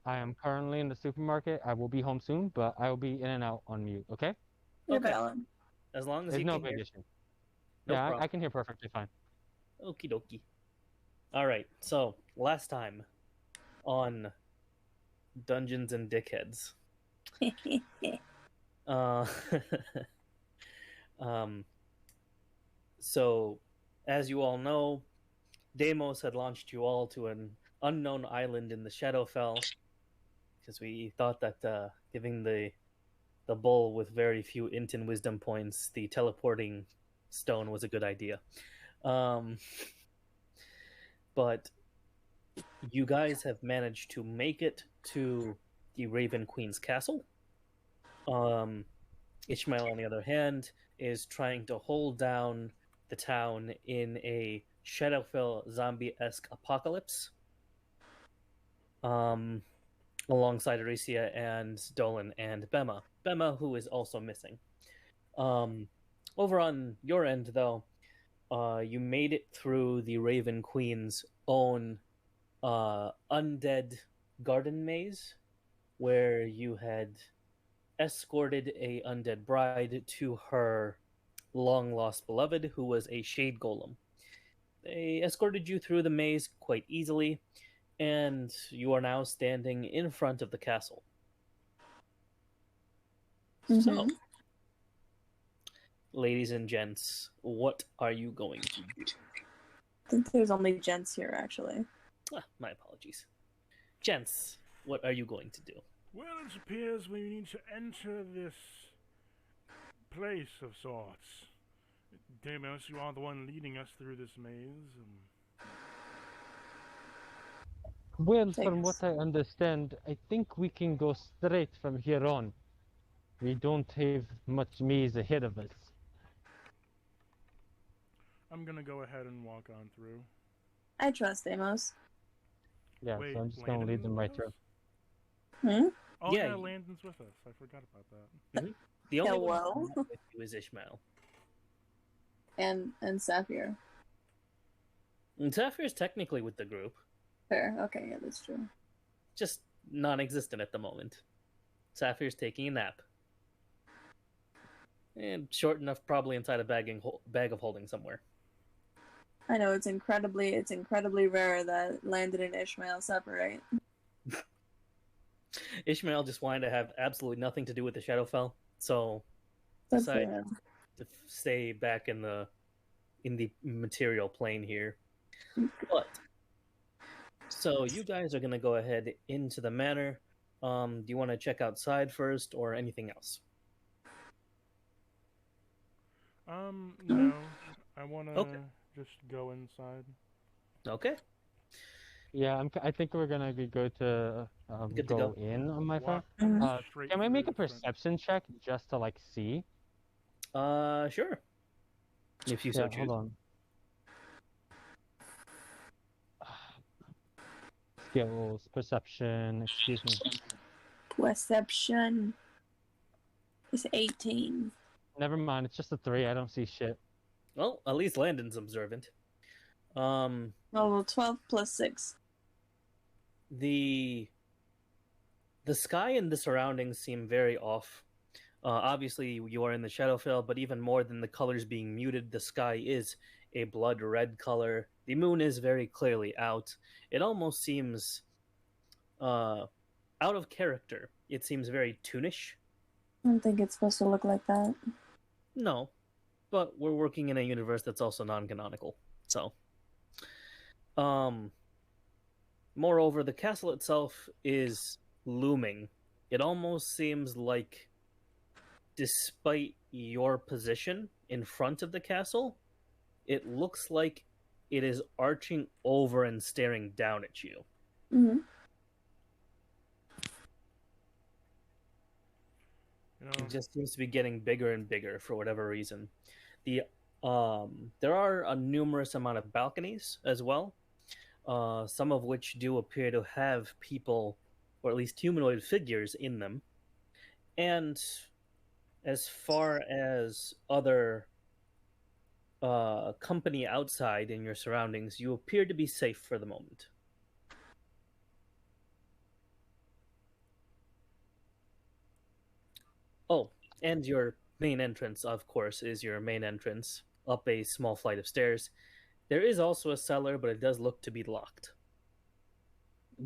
I am currently in the supermarket. I will be home soon, but I will be in and out on mute, okay? You're Okay, valid. as long as There's you no can big hear. issue. No Yeah, I problem. can hear perfectly fine. Okie dokie. All right. So last time on Dungeons and Dickheads, uh, um, so as you all know, Deimos had launched you all to an unknown island in the Shadowfell because we thought that giving the bull with very few int and wisdom points the teleporting stone was a good idea. Um, but you guys have managed to make it to the Raven Queen's castle. Ishmael, on the other hand, is trying to hold down the town in a Shadowfell zombie-esque apocalypse. Alongside Aricia and Dolan and Bema. Bema, who is also missing. Over on your end, though, you made it through the Raven Queen's own undead garden maze, where you had escorted a undead bride to her long lost beloved, who was a shade golem. They escorted you through the maze quite easily, and you are now standing in front of the castle. So, ladies and gents, what are you going to do? I think there's only gents here, actually. My apologies. Gents, what are you going to do? Well, it appears we need to enter this place of sorts. Deimos, you are the one leading us through this maze. Well, from what I understand, I think we can go straight from here on. We don't have much maze ahead of us. I'm gonna go ahead and walk on through. I trust Amos. Yeah, Wait, so I'm just going to lead them right through. Oh Yeah, yeah, Landon's with us. I forgot about that. The only Hello? one with you is Ishmael. And Sapphire. And Sapphire's technically with the group, Fair. Okay, yeah, that's true. just non-existent at the moment. Sapphire's taking a nap. And short enough, probably inside a bag of holding somewhere. I know it's incredibly rare that Landon and Ishmael separate. Ishmael just wanted to have absolutely nothing to do with the Shadowfell, so Good for decided him. to stay back in the material plane here. But so you guys are gonna go ahead into the manor. Do you want to check outside first, or anything else? No. I wanna just go inside. Okay. Yeah, I think we're gonna be good to Good to go go. in on my Walk part. straight Can I through make a the front. perception check just to like see? Sure. If you so Yeah, choose. hold on. Skills, perception, excuse me. Perception is 18. Never mind, it's just a 3. I don't see shit. Well, at least Landon's observant. Oh, well, 12 plus 6. The sky and the surroundings seem very off. Obviously, you are in the Shadowfell, but even more than the colors being muted, the sky is a blood red color. The moon is very clearly out. It almost seems out of character. It seems very toonish. I don't think it's supposed to look like that. No, but we're working in a universe that's also non-canonical. So, moreover, the castle itself is looming. It almost seems like, despite your position in front of the castle, it looks like it is arching over and staring down at you. Mm-hmm. It just seems to be getting bigger and bigger for whatever reason. There are a numerous amount of balconies as well, some of which do appear to have people, or at least humanoid figures, in them. And as far as other company outside in your surroundings, you appear to be safe for the moment. Oh, and your main entrance, of course, is your main entrance up a small flight of stairs. There is also a cellar, but it does look to be locked.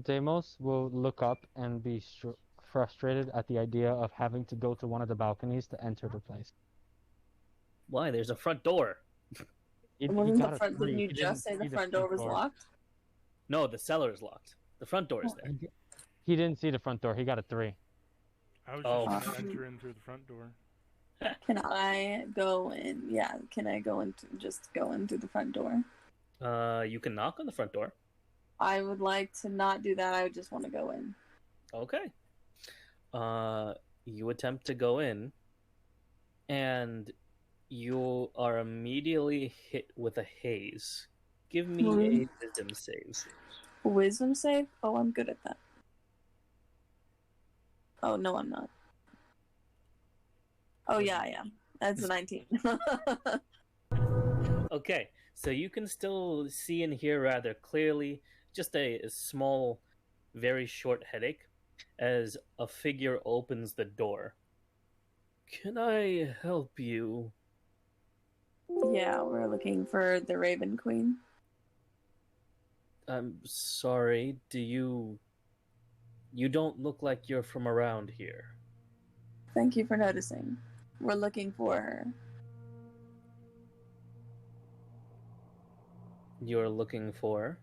Deimos will look up and be frustrated at the idea of having to go to one of the balconies to enter the place. Why? There's a front door. He Wasn't got the a front? three. Didn't you He just say see the front door was locked? No, the cellar is locked. The front door is there. He didn't see the front door. He got a 3. I was Oh. just gonna enter in through the front door. Can I go in? Yeah, can I go in? Just go in through the front door? You can knock on the front door. I would like to not do that. I would just want to go in. Okay. You attempt to go in, and you are immediately hit with a haze. Give me a wisdom save. Wisdom save? Oh, I'm good at that. Oh, no, I'm not. Oh, yeah, I am. That's a 19. Okay, so you can still see and hear rather clearly, just a small, very short headache, as a figure opens the door. Can I help you? Yeah, we're looking for the Raven Queen. I'm sorry, you don't look like you're from around here. Thank you for noticing. We're looking for her. You're looking for?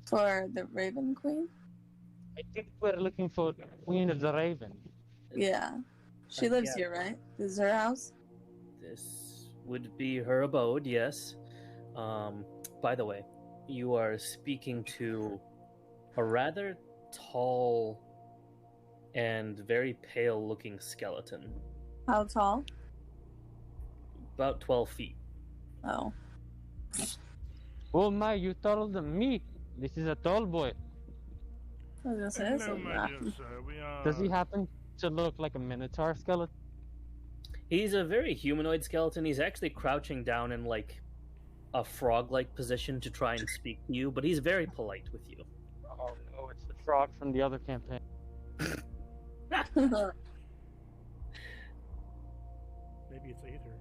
For the Raven Queen? I think we're looking for Queen of the Raven. Yeah. She lives yeah. here, right? This is her house? This would be her abode, yes. By the way, you are speaking to a rather tall and very pale looking skeleton. How tall? About 12 feet. Oh. Oh my, you taller than me. This is a tall boy. I was gonna say, that's Hello, a my lot. dear sir. We are. Does he happen to look like a minotaur skeleton? He's a very humanoid skeleton. He's actually crouching down in like a frog-like position to try and speak to you, but he's very polite with you. Oh no, it's the frog from the other campaign. Maybe it's Aether.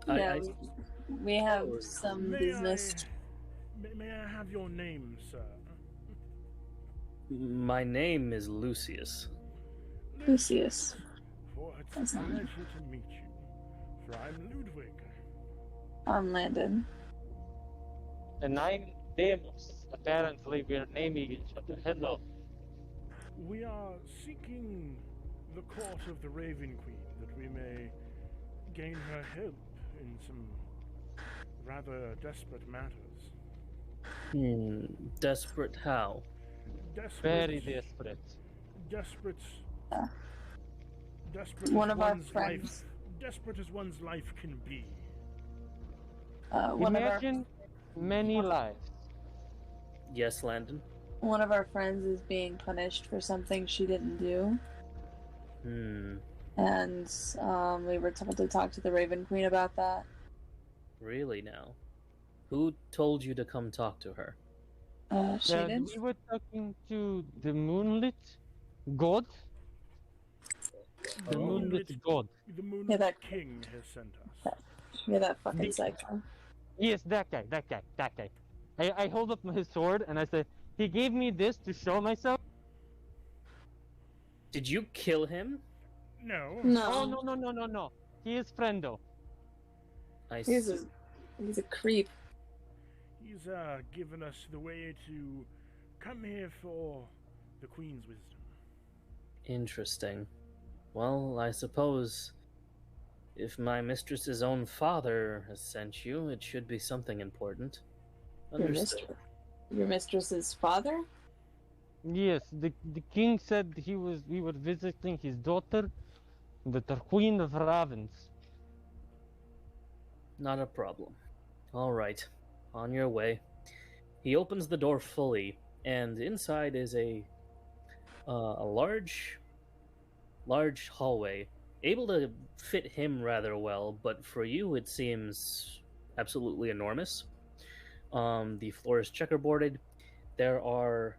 Yeah, we have some May business. May I have your name, sir? My name is Lucius. Lucius. For it's That's a not- pleasure to meet you. For I'm Ludwig. I'm Landon. And I'm Deimos. Apparently we're naming each other. Hello. We are seeking the court of the Raven Queen that we may gain her help in some rather desperate matters. Desperate how? Desperate. Very desperate. Desperate. Uh, Desperate one as of our one's friends. life. Desperate as one's life can be. Imagine many lives. Yes, Landon? One of our friends is being punished for something she didn't do, and we were told to talk to the Raven Queen about that. Really now? Who told you to come talk to her? She did. We were talking to the moonlit god. The moonlit god. The Moon Yeah, that- King has sent us. Yeah, that fucking psycho. Yes, that guy. I hold up his sword and I say, he gave me this to show myself. Did you kill him? No. No, Oh, no. He is friendo. I he's see. a creep. He's given us the way to come here for the Queen's wisdom. Interesting. Well, I suppose if my mistress's own father has sent you, it should be something important. Understood. Your mistress's father? Yes, the king said we were visiting his daughter, the Queen of Ravens. Not a problem. All right, on your way. He opens the door fully, and inside is a large hallway, able to fit him rather well, but for you it seems absolutely enormous. The floor is checkerboarded. There are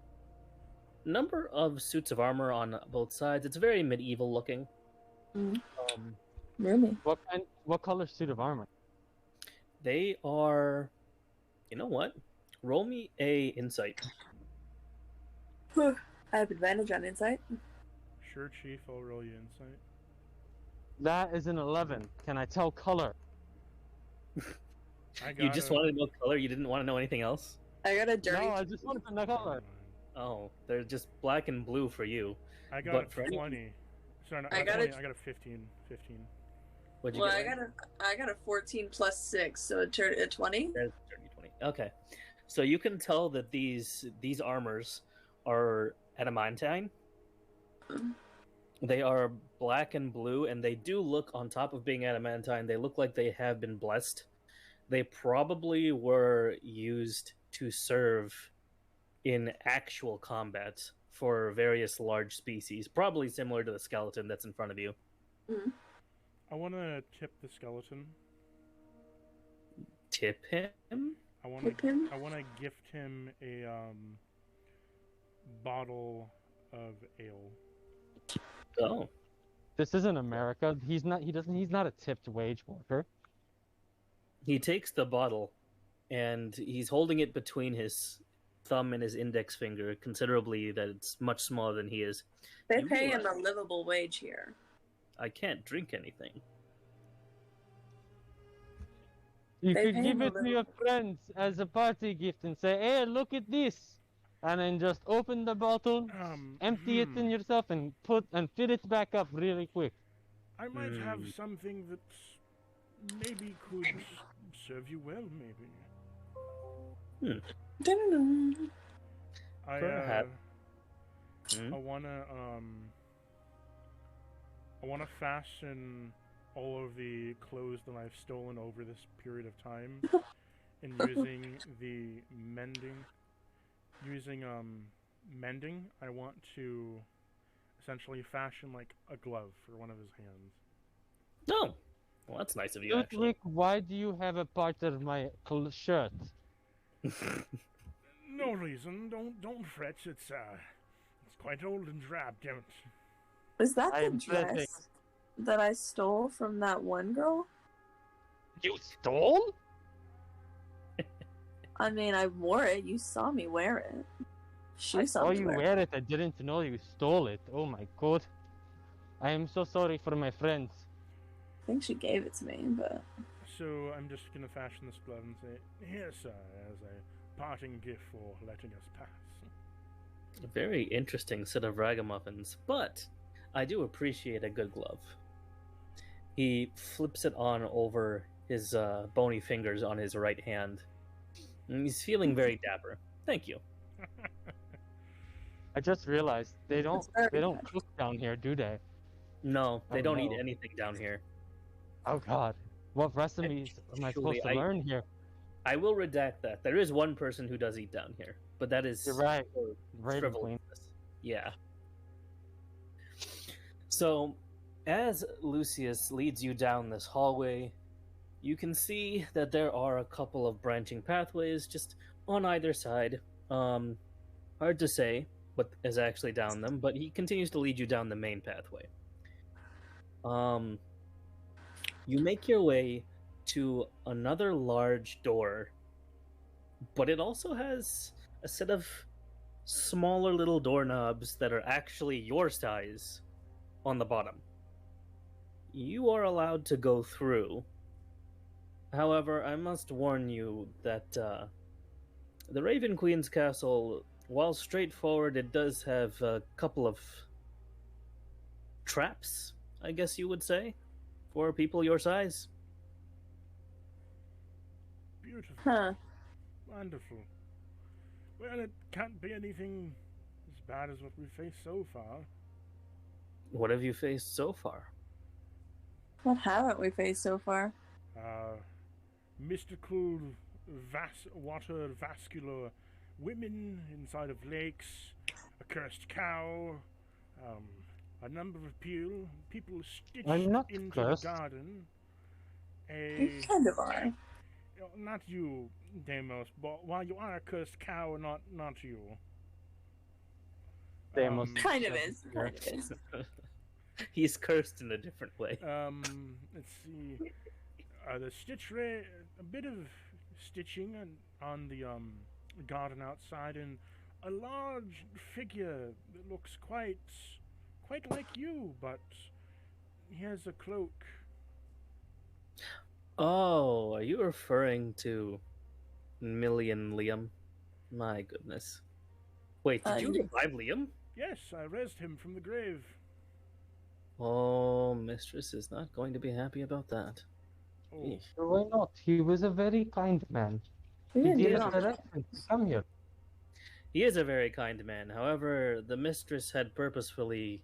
number of suits of armor on both sides. It's very medieval looking. Mm, Um, really? What color suit of armor? they are. You know what? Roll me a insight. Whew. I have advantage on insight. Sure, Chief, I'll roll you insight. That is an 11. Can I tell color? I got You just wanted to know color. You didn't want to know anything else. I got a dirty. No, I just wanted to know color. Oh, they're just black and blue for you. I got But a for any- 20. Sorry, not I got 20. a- I got a 15. 15. What'd you Well, get? I got a 14 plus 6, so a 20. There's 30, 20. Okay, so you can tell that these armors are adamantine. Mm. They are black and blue, and they do look, on top of being adamantine, they look like they have been blessed. They probably were used to serve in actual combat for various large species, probably similar to the skeleton that's in front of you. Mm. I want to tip the skeleton. Tip him? I want Tip to. him? I want to gift him a bottle of ale. Oh. This isn't America. He's not a tipped wage worker. He takes the bottle, and he's holding it between his thumb and his index finger, considerably that it's much smaller than he is. They You pay him realize- a livable wage here. I can't drink anything. You They could pay give him a it to little. your friends as a party gift and say, "Hey, look at this," and then just open the bottle, empty it in yourself, and fill it back up really quick. I might have something that maybe could serve you well, maybe. Dun-dun-dun. Perhaps. Hmm? I wanna fasten all of the clothes that I've stolen over this period of time, and using the mending, I want to essentially fashion like a glove for one of his hands. No. Well, that's nice of you, actually. Ludwig, why do you have a part of my shirt? No reason. Don't fret. It's quite old and drab, don't. Is that I the am dress sweating. that I stole from that one girl? You stole? I mean, I wore it. You saw me wear it. She I saw saw me you wear it. wear it. I didn't know you stole it. Oh my god. I am so sorry for my friends. I think she gave it to me, but So I'm just gonna fashion this glove and say, "Here, sir, as a parting gift for letting us pass." A very interesting set of ragamuffins, but I do appreciate a good glove. He flips it on over his bony fingers on his right hand. And he's feeling very dapper. Thank you. I just realized they don't very they don't good. cook down here, do they? No, they Oh, don't eat no. anything down here. Oh god. What recipes am I supposed to Actually, learn here? I will redact that. There is one person who does eat down here, but that is You're right. for Right, frivolousness. Yeah. So, as Lucius leads you down this hallway, you can see that there are a couple of branching pathways just on either side. Hard to say what is actually down them, but he continues to lead you down the main pathway. You make your way to another large door, but it also has a set of smaller little doorknobs that are actually your size on the bottom. You are allowed to go through. However, I must warn you that the Raven Queen's castle, while straightforward, it does have a couple of traps, I guess you would say, for people your size. Beautiful. huh? Wonderful. Well, it can't be anything as bad as what we've faced so far. What have you faced so far? What haven't we faced so far? Mystical water vascular women inside of lakes, a cursed cow, a number of people stitched I'm not into cursed. the garden. You kind of are. Not you, Deimos, but while you are a cursed cow, not you. Deimos. Kind of is. Kind of is. He's cursed in a different way. Let's see. The stitch ray, a bit of stitching on the garden outside, and a large figure that looks quite like you, but he has a cloak. Oh, are you referring to Millie and Liam? My goodness. Wait, did you revive Liam? Yes, I raised him from the grave. Oh, Mistress is not going to be happy about that. Oh, Eesh. Why not? He was a very kind man. We He didn't do gave us nothing. directions to come here. He is a very kind man. However, the mistress had purposefully...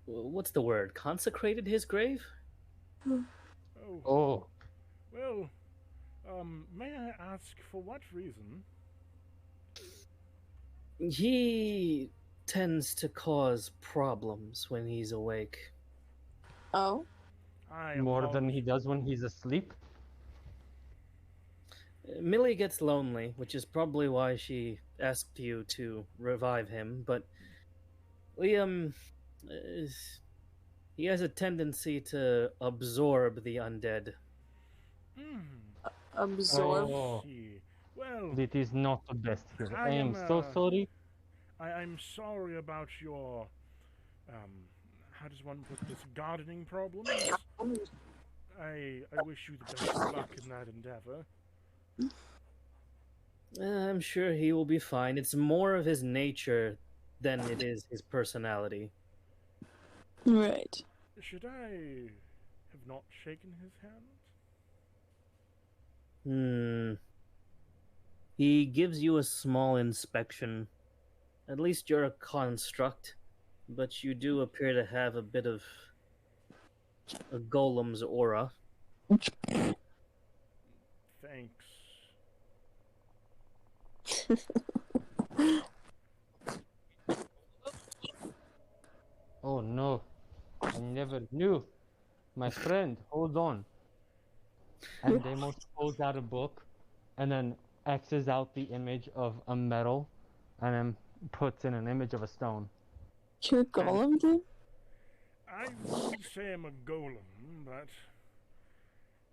what's the word? Consecrated his grave? oh. Oh, Well, may I ask for what reason? He tends to cause problems when he's awake. Oh, more than he does when he's asleep. Millie gets lonely, which is probably why she asked you to revive him, but Liam, he has a tendency to absorb the undead. absorb. Oh, See. Well, it is not the best here. I I am am, so sorry. I'm sorry about your, how does one put this, gardening problems. I wish you the best of luck in that endeavor. I'm sure he will be fine. It's more of his nature than it is his personality. Right. Should I have not shaken his hand? He gives you a small inspection. At least you're a construct, but you do appear to have a bit of a golem's aura. Thanks. Oh no, I never knew. My friend, hold on. And Deimos pulls out a book and then X's out the image of a metal and then puts in an image of a stone. You're a golem, dude? I would say I'm a golem, but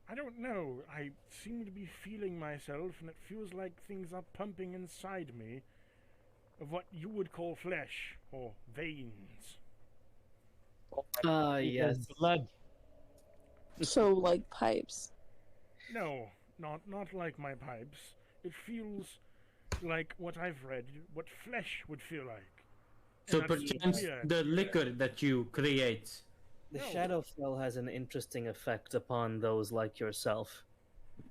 I don't know. I seem to be feeling myself, and it feels like things are pumping inside me of what you would call flesh or veins. It has Yes. blood. So, like pipes. No, not like my pipes. It feels like what I've read, what flesh would feel like. So And that's perchance weird. the liquor that you create. The No. Shadowfell has an interesting effect upon those like yourself.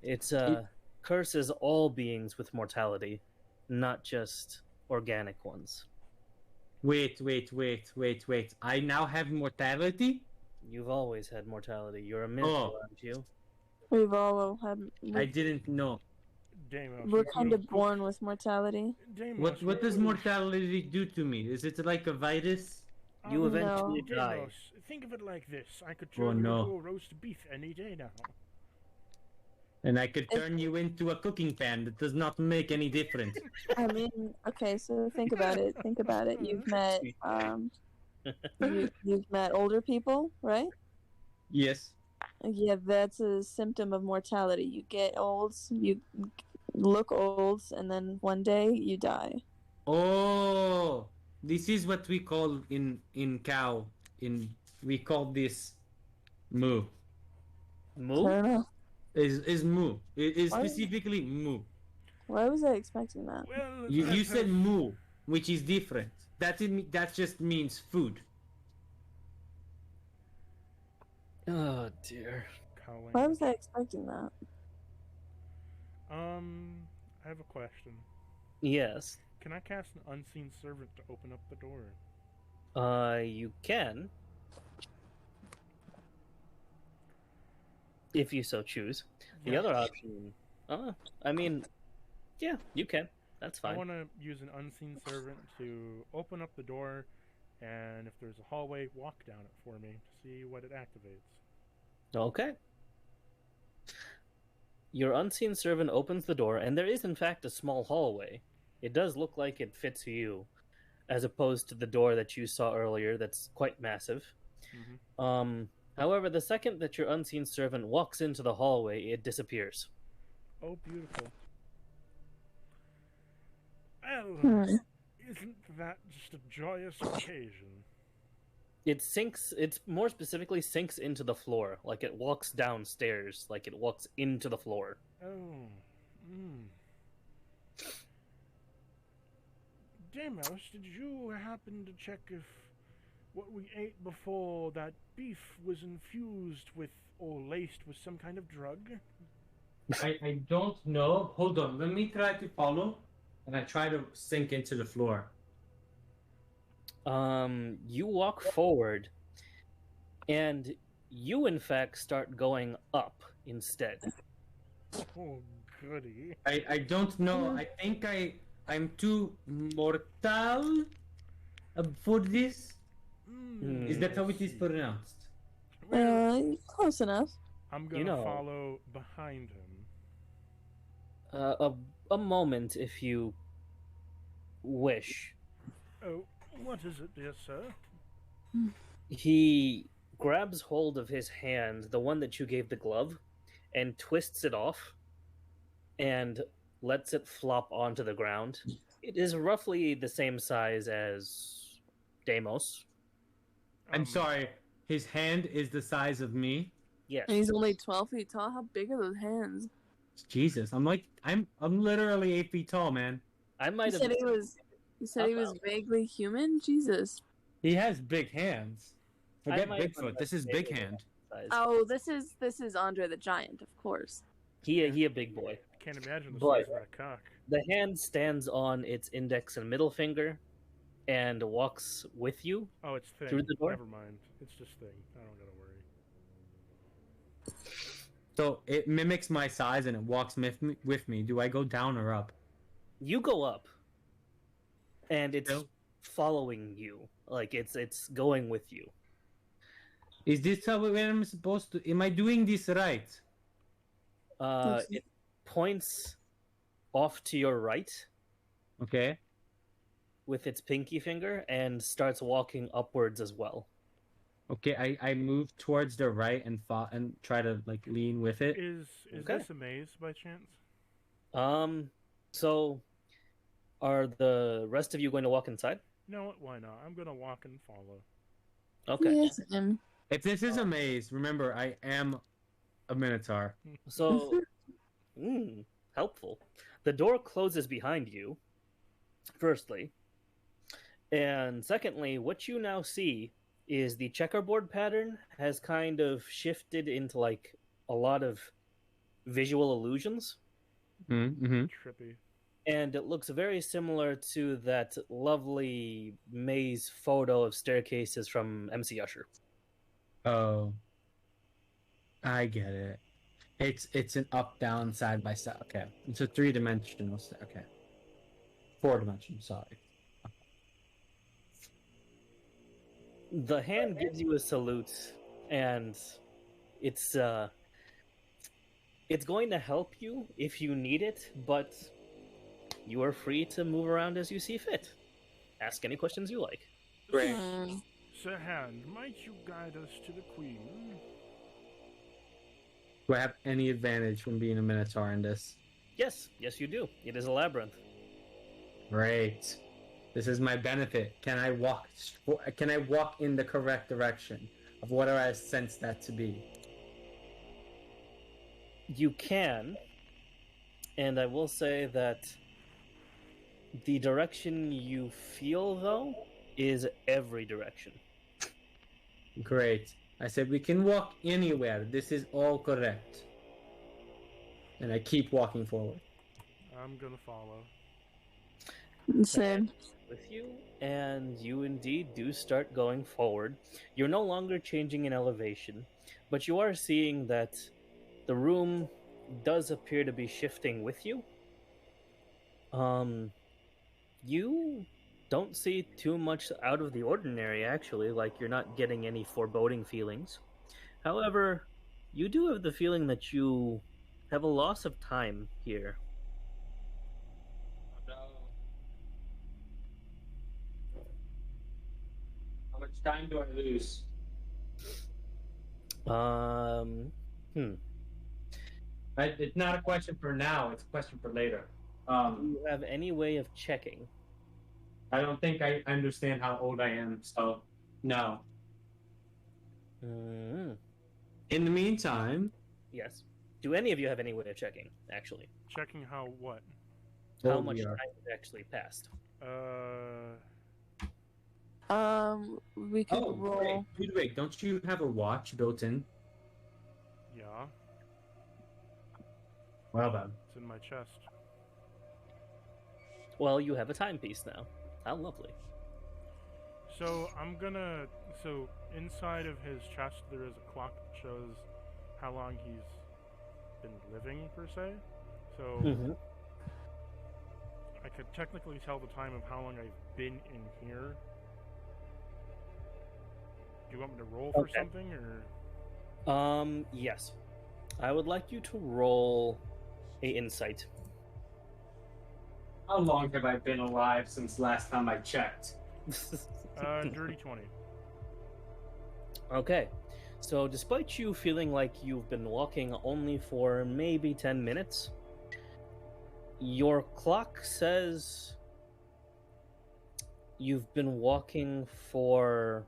It curses all beings with mortality, not just organic ones. Wait. I now have mortality? You've always had mortality. You're a minstrel, aren't you? We've all had. I didn't know. Deimos, We're what kind will- of born with mortality. Deimos, What does will- mortality do to me? Is it like a virus? You No. eventually die. Deimos, think of it like this. I could Oh, turn you no. into a roast beef any day now. And I could turn you into a cooking pan. That does not make any difference. I mean, okay, so think about it. Think about it. You've met, you've met older people, right? Yes. Yeah, that's a symptom of mortality. You get old, you look old, and then one day you die. Oh, this is what we call in cow. We call this moo. I Moo? don't know. Is moo. It is Why? specifically moo. Why was I expecting that? Well, You that's said a- moo, which is different. That just means food. Oh dear. Cowling. Why was I expecting that? I have a question. Yes. Can I cast an unseen servant to open up the door? You can. If you so choose. The Yeah. other option... I mean... Yeah, you can. That's I fine. want to use an unseen servant to open up the door, and if there's a hallway, walk down it for me to see what it activates. Okay. Your unseen servant opens the door, and there is in fact a small hallway. it does look like it fits you, as opposed to the door that you saw earlier that's quite massive. However, the second that your unseen servant walks into the hallway, it disappears. Oh, beautiful. Well, isn't that just a joyous occasion? It more specifically sinks into the floor, like it walks downstairs, like it walks into the floor. Oh. Deimos, did you happen to check if what we ate before that beef was infused with or laced with some kind of drug? I don't know. Hold on. Let me try to follow, and I try to sink into the floor. You walk forward, and you, in fact, start going up instead. Oh, goody. I don't know. I think I'm too mortal for this. Is that how it is pronounced? Close enough. I'm gonna follow behind him. A moment, if you wish. Oh, what is it, dear sir? He grabs hold of his hand, the one that you gave the glove, and twists it off and lets it flop onto the ground. It is roughly the same size as Deimos. I'm sorry. His hand is the size of me. Yes. And he's only 12 feet tall. How big are those hands? Jesus, I'm literally 8 feet tall, man. I might You have. said he was vaguely human. Jesus. He has big hands. Forget might have Bigfoot. This is Big Hand. size. Oh, this is Andre the Giant, of course. He a big boy. I can't imagine the But- size of that cock. The hand stands on its index and middle finger, and walks with you. Oh, it's thing. Through the door? Never mind. It's just thing. I don't gotta worry. So it mimics my size and it walks with me. Do I go down or up? You go up, and it's Still? following you. Like it's going with you. Is this how I'm supposed to? Am I doing this right? It points off to your right Okay. with its pinky finger and starts walking upwards as well. Okay. I move towards the right and try to like lean with it. Is Okay. this a maze by chance? So are the rest of you going to walk inside? No, why not? I'm gonna walk and follow. Okay. Yes, If this is a maze, remember I am a minotaur. So, helpful. The door closes behind you, firstly. And secondly, what you now see is the checkerboard pattern has kind of shifted into like a lot of visual illusions. Mm-hmm. Trippy. And it looks very similar to that lovely maze photo of staircases from MC Usher. Oh. I get it. It's an up, down, side by side. Okay. It's a 3-dimensional. Okay. 4-dimensional. Sorry. The hand gives you a salute, and it's going to help you if you need it, but you are free to move around as you see fit. Ask any questions you like. Great. Sir Hand, might you guide us to the Queen? Do I have any advantage from being a minotaur in this? Yes, you do. It is a labyrinth. Great. This is my benefit. Can I walk in the correct direction of what I sense that to be? You can, and I will say that the direction you feel, though, is every direction. Great. I said we can walk anywhere. This is all correct. And I keep walking forward. I'm gonna follow. Same. With you, and you indeed do start going forward. You're no longer changing in elevation, but you are seeing that the room does appear to be shifting with you. You don't see too much out of the ordinary, actually, like you're not getting any foreboding feelings. However, you do have the feeling that you have a loss of time here. How much time do I lose? It's not a question for now. It's a question for later. Do you have any way of checking? I don't think I understand how old I am, so no. Mm, In the meantime, yes. Do any of you have any way of checking, actually? Checking how what? How old much we time are. has actually passed? We could Oh, roll. wait, don't you have a watch built in? Yeah, Well then. it's in my chest. Well, you have a timepiece now. How lovely. So so inside of his chest there is a clock that shows how long he's been living per se. So Mm-hmm. I could technically tell the time of how long I've been in here. Do you want me to roll for Okay. something or? Yes. I would like you to roll a insight. How long have I been alive since last time I checked? Dirty 20. Okay. So, despite you feeling like you've been walking only for maybe 10 minutes, your clock says you've been walking for.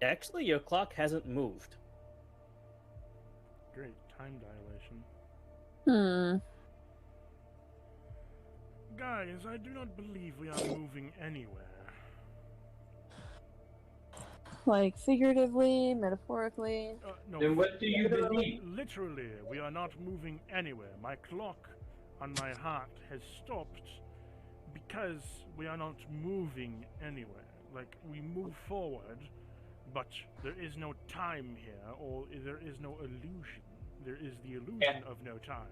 Actually, your clock hasn't moved. Great time dilation. Hmm. Guys, I do not believe we are moving anywhere. Like figuratively, metaphorically. No, Then what do you believe? literally, we are not moving anywhere. My clock on my heart has stopped because we are not moving anywhere. Like, we move forward, but there is no time here, or there is no illusion. There is the illusion of no time.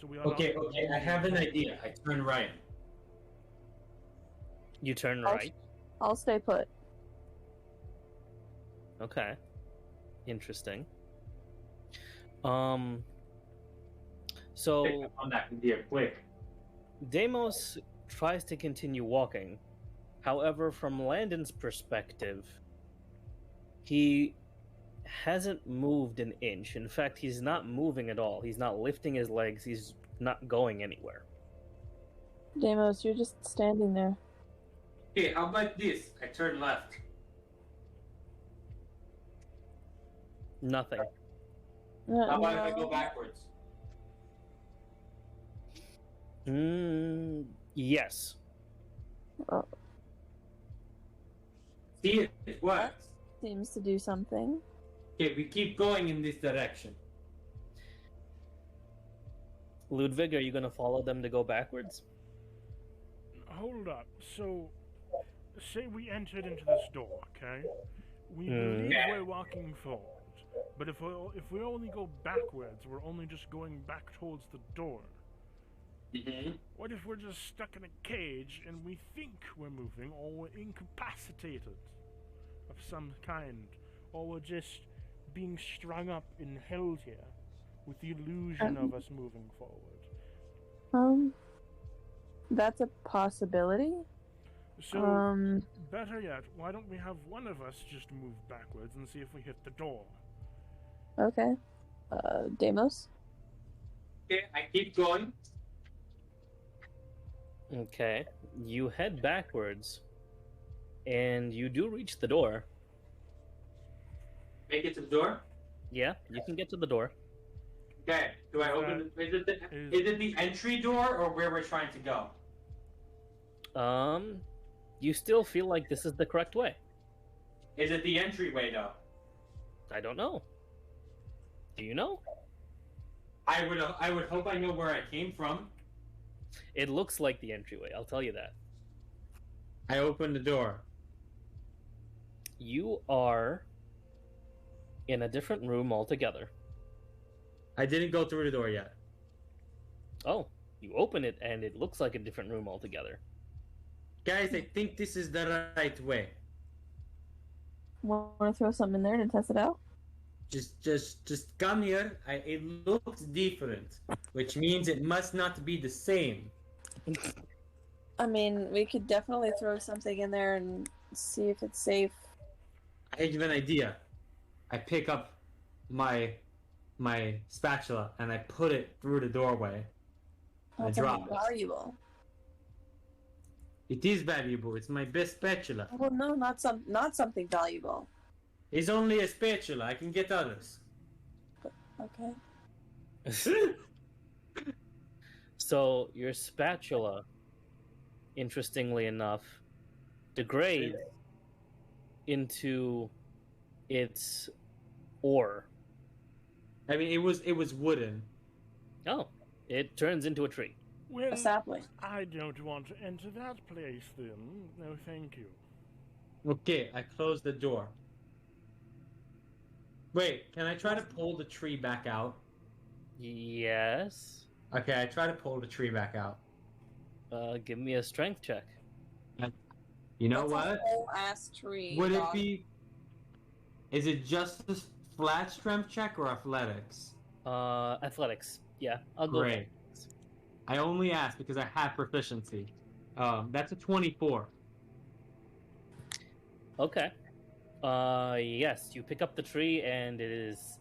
So we are Okay, not I have an idea. I turn right. You turn I'll- right. I'll stay put. Okay. Interesting. So Pick up on that idea quick. Deimos tries to continue walking. However, from Landon's perspective, he hasn't moved an inch. In fact, he's not moving at all. He's not lifting his legs. He's not going anywhere. Deimos, you're just standing there. Okay, how about this? I turn left. Nothing. How about if I No. go backwards? Yes. See, it works. Seems to do something. Okay, we keep going in this direction. Ludwig, are you going to follow them to go backwards? Hold up. So, say we entered into this door, okay? We believe we're walking forward. But if we only go backwards, we're only just going back towards the door. Mm-hmm. What if we're just stuck in a cage and we think we're moving, or we're incapacitated of some kind, or we're just being strung up and held here with the illusion of us moving forward? That's a possibility. So, better yet, why don't we have one of us just move backwards and see if we hit the door? Okay. Deimos? Okay, I keep going. Okay. You head backwards, and you do reach the door. Make it to the door. Yeah, you can get to the door. Okay, do I open it? Is it the entry door or where we're trying to go? You still feel like this is the correct way. Is it the entryway though? I don't know. Do you know? I would hope I know where I came from. It looks like the entryway, I'll tell you that. I open the door. You are in a different room altogether. I didn't go through the door yet. Oh, you open it and it looks like a different room altogether. Guys, I think this is the right way. Want to throw something in there to test it out? Just come here. It looks different, which means it must not be the same. I mean, we could definitely throw something in there and see if it's safe. I have an idea. I pick up my spatula and I put it through the doorway. I That's drop something it. valuable. It is valuable. It's my best spatula. Well, no, not something valuable. It's only a spatula. I can get others. Okay. So your spatula, interestingly enough, degrades into its ore. I mean, it was wooden. Oh, it turns into a tree. Well, A sapling. I don't want to enter that place then. No, thank you. Okay, I close the door. Wait, can I try to pull the tree back out? Yes. Okay, I try to pull the tree back out. Give me a strength check. You know That's what? a whole ass tree. Would it dog. be? Is it just a flat strength check or athletics? Athletics. Yeah, I'll go. Great. I only asked because I have proficiency. That's a 24. Okay. Yes, you pick up the tree and it is,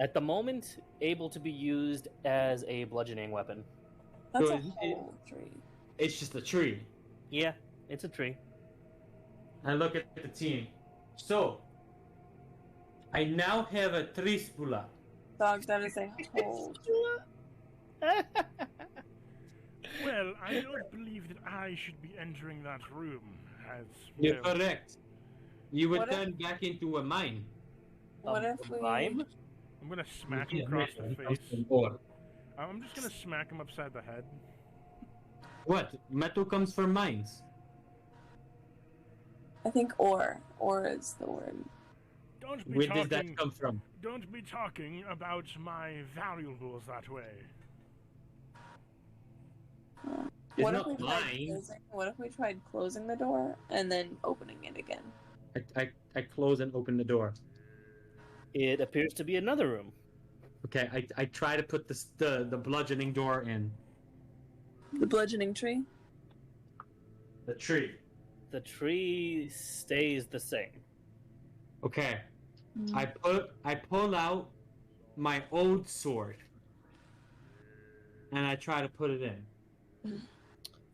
at the moment, able to be used as a bludgeoning weapon. That's So a it- whole tree. It's just a tree. Yeah, it's a tree. I look at the team. So, I now have a tree spula. Dog, that is a whole. Well, I don't believe that I should be entering that room, as You're well. correct. You would What if- turn back into a mine. What if we? Mime? I'm gonna smack You him can't across the make it. face. Or I'm just gonna smack him upside the head. what? Metal comes from mines. I think ore. Ore is the word. Don't be Where does talking. that come from? Don't be talking about my valuables that way. It's What if not we tried mine. closing? What if we tried closing the door and then opening it again? I close and open the door. It appears to be another room. Okay, I try to put the bludgeoning door in The bludgeoning tree. the tree. The tree stays the same. Okay, Mm. I pull out my old sword and I try to put it in.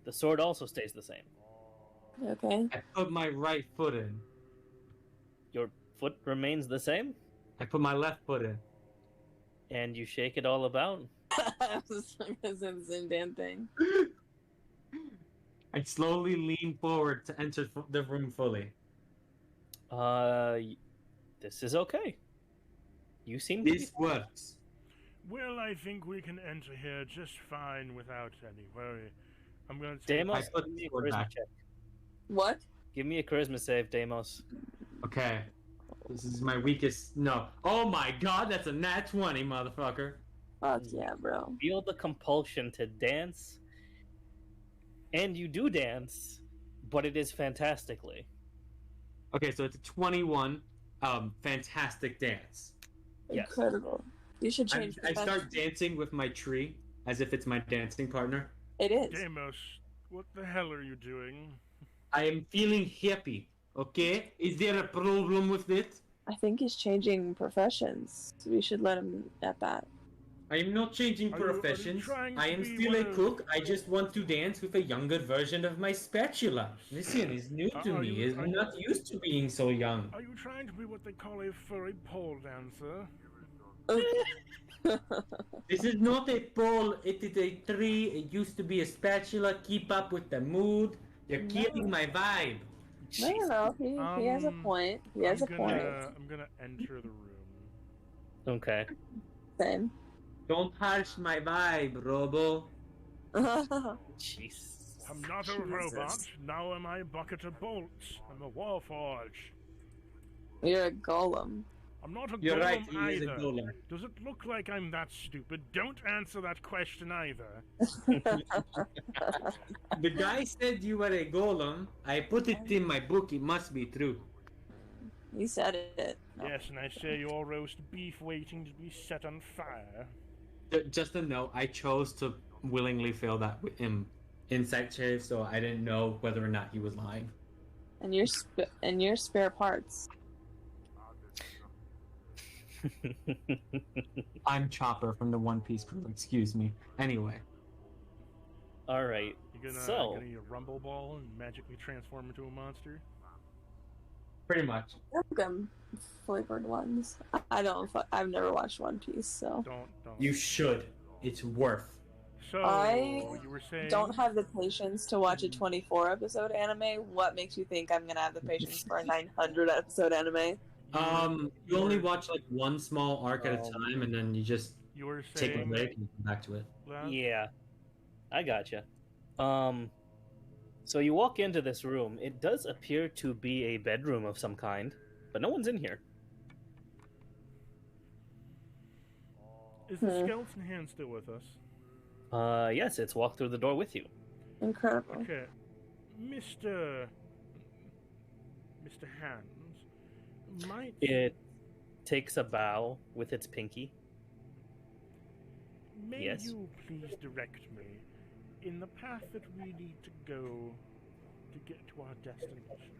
The sword also stays the same. Okay. I put my right foot in. Your foot remains the same, I put my left foot in. and you shake it all about. I was gonna say the same damn thing. I slowly lean forward to enter the room fully. This is okay. You seem to be This works. Well, I think we can enter here just fine without any worry. I'm gonna take. Deimos, I put give me a the sword charisma back. check. What? Give me a charisma save, Deimos. Okay. This is my weakest. No. Oh my god, that's a nat 20, motherfucker. Fuck yeah, bro. Feel the compulsion to dance, and you do dance, but it is fantastically. Okay, so it's a 21. Fantastic dance. Yes. Incredible. You should change. I the start dancing with my tree as if it's my dancing partner. It is. Deimos, what the hell are you doing? I am feeling happy. Okay? Is there a problem with it? I think he's changing professions. We should let him at that. I am not changing Are you professions. trying I to am be still a one of- cook. I just want to dance with a younger version of my spatula. Listen, it's new to Are me. you- are I'm you- not used to being so young. Are you trying to be what they call a furry pole dancer? This is not a pole, it is a tree. It used to be a spatula. Keep up with the mood. You're killing my vibe. No. He has a Um, point. He has a I'm point. gonna enter the room. Okay. Same. Don't harsh my vibe, Robo. Jeez. I'm not a Jesus. robot. Now am I a bucket of bolts. I'm a warforge. You're a golem. I'm not a You're golem right, he is either. a golem. Does it look like I'm that stupid? Don't answer that question either. The guy said you were a golem. I put it in my book. It must be true. You said it. No. Yes, and I say you're roast beef waiting to be set on fire. Just a note. I chose to willingly fill that insight save, so I didn't know whether or not he was lying. And your spare parts. I'm Chopper from the One Piece crew. Excuse me. Anyway, All right. You gonna, So- gonna eat a rumble ball and magically transform into a monster? pretty much. Gum flavored ones. I've never watched One Piece, so Don't. You should. It's worth. So I you were saying don't have the patience to watch a 24 episode anime. What makes you think I'm gonna have the patience for a 900 episode anime? You only watch like one small arc at a time, and then you just You were take a saying. break and come back to it. Laz? Yeah, I gotcha. So you walk into this room. It does appear to be a bedroom of some kind, but no one's in here. Is the skeleton hand still with us? Yes, it's walked through the door with you. Incredible. Okay, Mr. Hands, might It takes a bow with its pinky. may yes. you please direct me in the path that we need to go to get to our destination?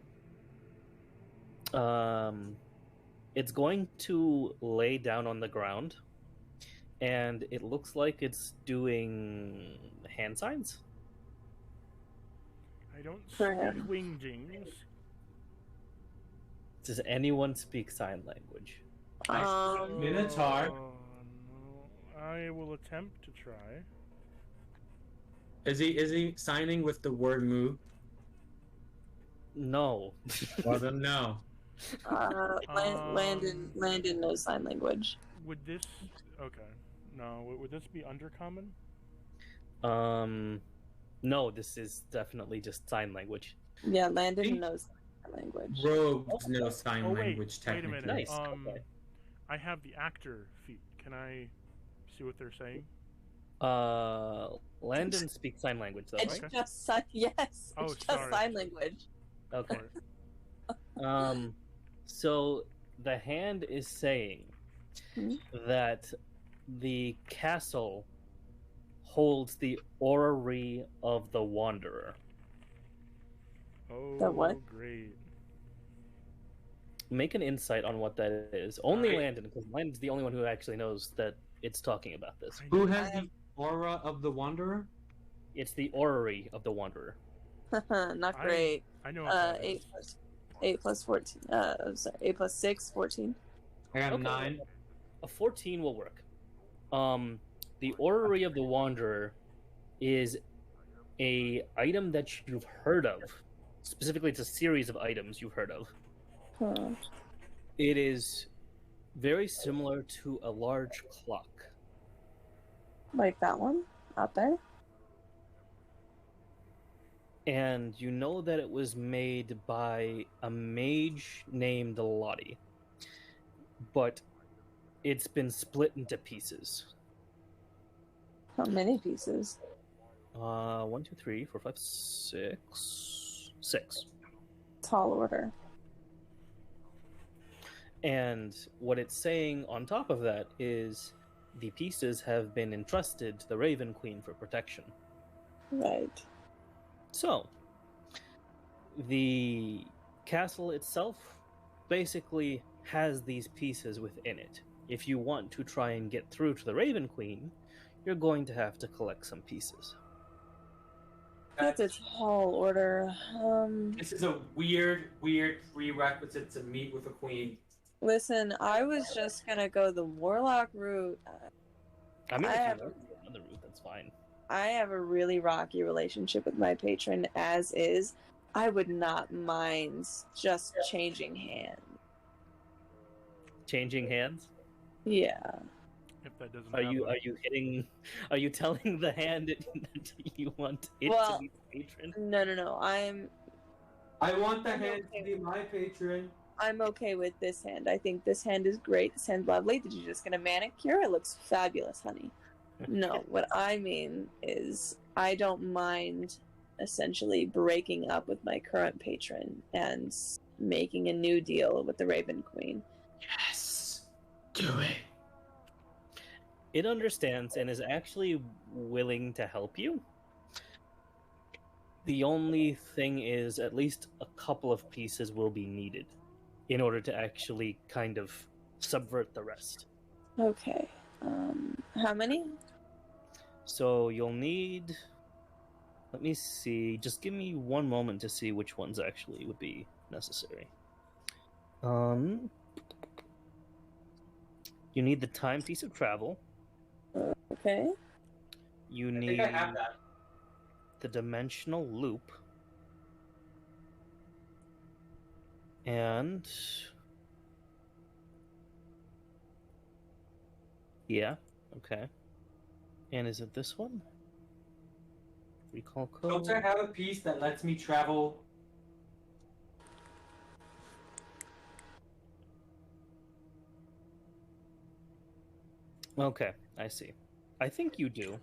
It's going to lay down on the ground, and it looks like it's doing hand signs. I don't For him. speak wingdings. Does anyone speak sign language? Minotaur. No. I will attempt to try. Is he signing with the word "moo"? No. Well, then no. Landon knows sign language. Would this? Okay. No. Would this be undercommon? No, this is definitely just sign language. Yeah, Landon See? knows sign language. Rogues know sign Oh, wait, language wait a technically. minute. Nice. Okay. I have the actor feat. Can I see what they're saying? Landon speaks sign language though, It's right? just sign. Yes, Oh, it's just sorry. sign language. Okay. Sorry. So the hand is saying Hmm? that the castle holds the orrery of the Wanderer. Oh, The what? great. Make an insight on what that is. Only Alright. Landon, because Landon's the only one who actually knows that it's talking about this. Who I has have- the aura of the Wanderer? It's the orrery of the Wanderer. Not I- great. I know what that is. 8 plus 14. Sorry, 8 plus 6, 14. I got a Okay. 9. A 14 will work. The orrery of the Wanderer is a item that you've heard of. Specifically, it's a series of items you've heard of. Huh. It is very similar to a large clock. Like that one out there. And you know that it was made by a mage named Lottie. But it's been split into pieces. How many pieces? 1, 2, 3, 4, 5, 6. 6. Tall order. And what it's saying on top of that is the pieces have been entrusted to the Raven Queen for protection. Right. So, the castle itself basically has these pieces within it. If you want to try and get through to the Raven Queen, you're going to have to collect some pieces. That's a tall order. This is a weird prerequisite to meet with a queen. Listen, I was just gonna go the warlock route. I mean, I if have- you want to go another route, that's fine. I have a really rocky relationship with my patron as is. I would not mind just changing hands. Changing hands? Yeah. If that doesn't Are you happen. are you telling the hand that you want it Well- to be the patron? No. I want the I'm hand okay to be my patron. I'm okay with this hand. I think this hand is great. This hand's lovely. Did you just get a manicure? It looks fabulous, honey. No, what I mean is I don't mind essentially breaking up with my current patron and making a new deal with the Raven Queen. Yes. Do it. It understands and is actually willing to help you. The only thing is, at least a couple of pieces will be needed in order to actually kind of subvert the rest. Okay. How many? So you'll need. Let me see. Just give me one moment to see which ones actually would be necessary. You need the timepiece of travel. Okay. You I need think I have that. the dimensional loop. And yeah, okay. And is it this one? Recall code. Don't I have a piece that lets me travel? Okay, I see. I think you do.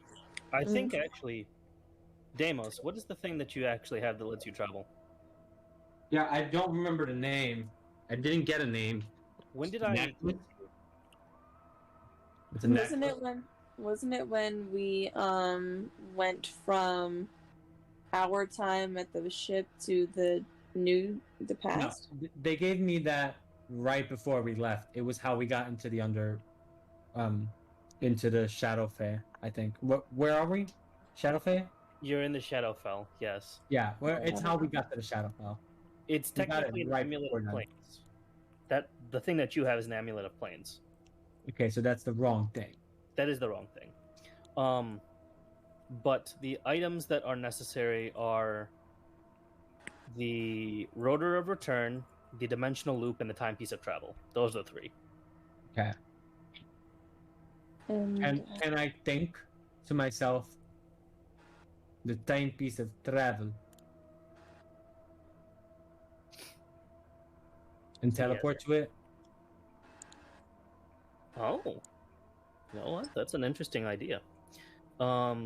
I think actually, Deimos, what is the thing that you actually have that lets you travel? Yeah, I don't remember the name. I didn't get a name. When did I? Necklace? It's a Wasn't necklace. it when we went from our time at the ship to the past? No, they gave me that right before we left. It was how we got into the into the Shadowfae, I think. Where are we? Shadowfae? You're in the Shadowfell, yes. Yeah, it's how we got to the Shadowfell. It's We got it technically an right amulet before of then. planes. That the thing that you have is an amulet of planes. Okay, so that's the wrong thing. That is the wrong thing. But the items that are necessary are the rotor of return, the dimensional loop, and the timepiece of travel. Those are the three. Okay. And I think to myself, the timepiece of travel. And teleport to it. Oh. You know what? That's an interesting idea. Let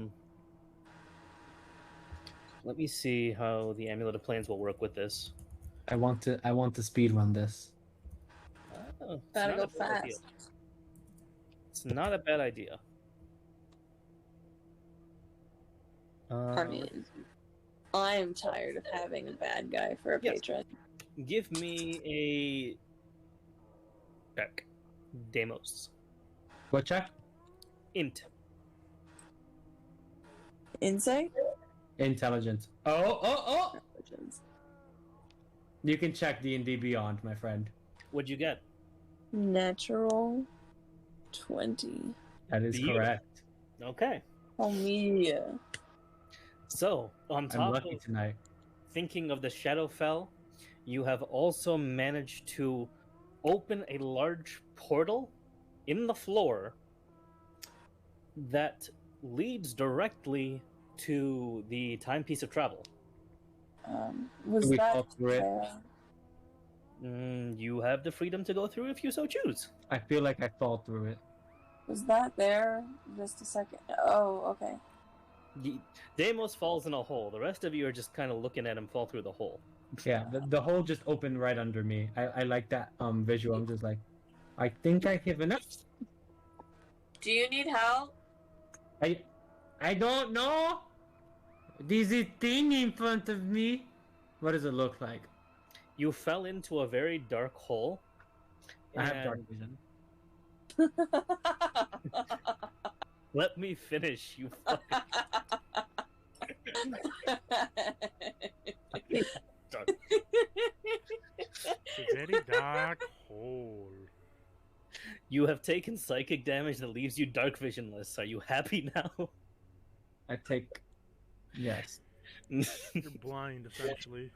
me see how the Amulet of Planes will work with this. I want to speed run this. Oh, it's Gotta not go a bad idea. fast. It's not a bad idea. I mean, I'm tired of having a bad guy for a patron. Give me a check. Deimos. What check? Int. Insight? Intelligence. Oh! Intelligence. You can check D&D Beyond, my friend. What'd you get? Natural 20. That is correct. Okay. Oh, me. So, on I'm top lucky of tonight. thinking of the Shadowfell, you have also managed to open a large portal in the floor that leads directly to the timepiece of travel. Was We that fall through it. You have the freedom to go through if you so choose. I feel like I fall through it. Was that there? Just a second. Oh, okay. Deimos falls in a hole. The rest of you are just kind of looking at him fall through the hole. Yeah, the hole just opened right under me. I like that visual. I'm just like, I think I have enough. Do you need help? I don't know. There's a thing in front of me. What does it look like? You fell into a very dark hole. I have dark vision. Let me finish, you fucking... Dark. It's a very dark hole. You have taken psychic damage that leaves you dark visionless. Are you happy now? I take... Yes. You're blind, essentially.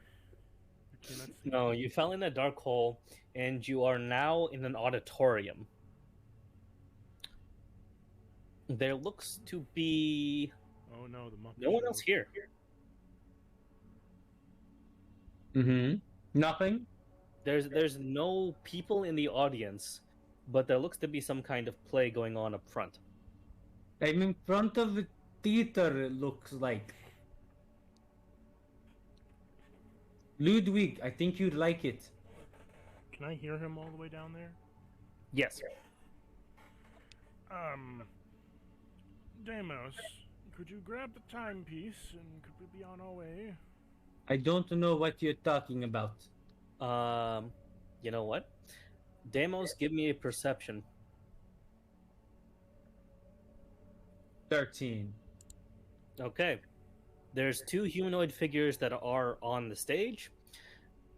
You cannot see. No, you fell in a dark hole, and you are now in an auditorium. There looks to be... Oh no, the monkey. no one else here. Mm-hmm. Nothing? There's no people in the audience, but there looks to be some kind of play going on up front. I'm in front of the theater, it looks like. Ludwig, I think you'd like it. Can I hear him all the way down there? Yes. Deimos, Could you grab the timepiece and could we be on our way? I don't know what you're talking about. You know what? Deimos, give me a perception. 13. Okay. There's two humanoid figures that are on the stage.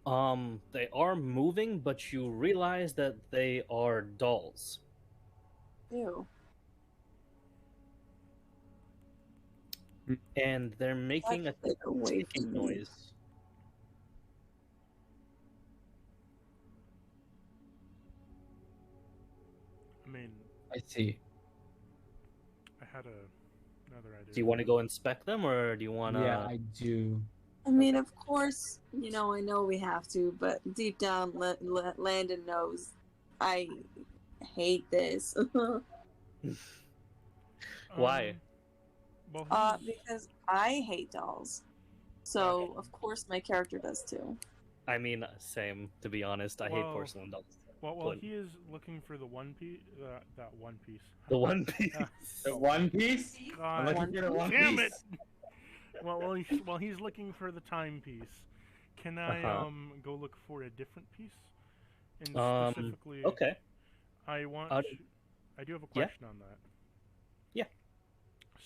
They are moving, but you realize that they are dolls. Ew. And they're making a Get away ticking from me. noise. I mean, I see. I had another idea. Do you want to go inspect them, or do you want to... Yeah, I do. I mean, of course, I know we have to, but deep down, Landon knows I hate this. Why? Well, Because I hate dolls. So, of course, my character does too. I mean, same, to be honest. I hate Well, porcelain dolls. well, But- he is looking for the one piece. That one piece. The One Piece. The One Piece? God, I'm looking for the One damn Piece. it! While he's looking for the timepiece, can I Uh-huh. go look for a different piece? And Um, specifically, Okay. I want. Uh, I do have a yeah. question on that. Yeah.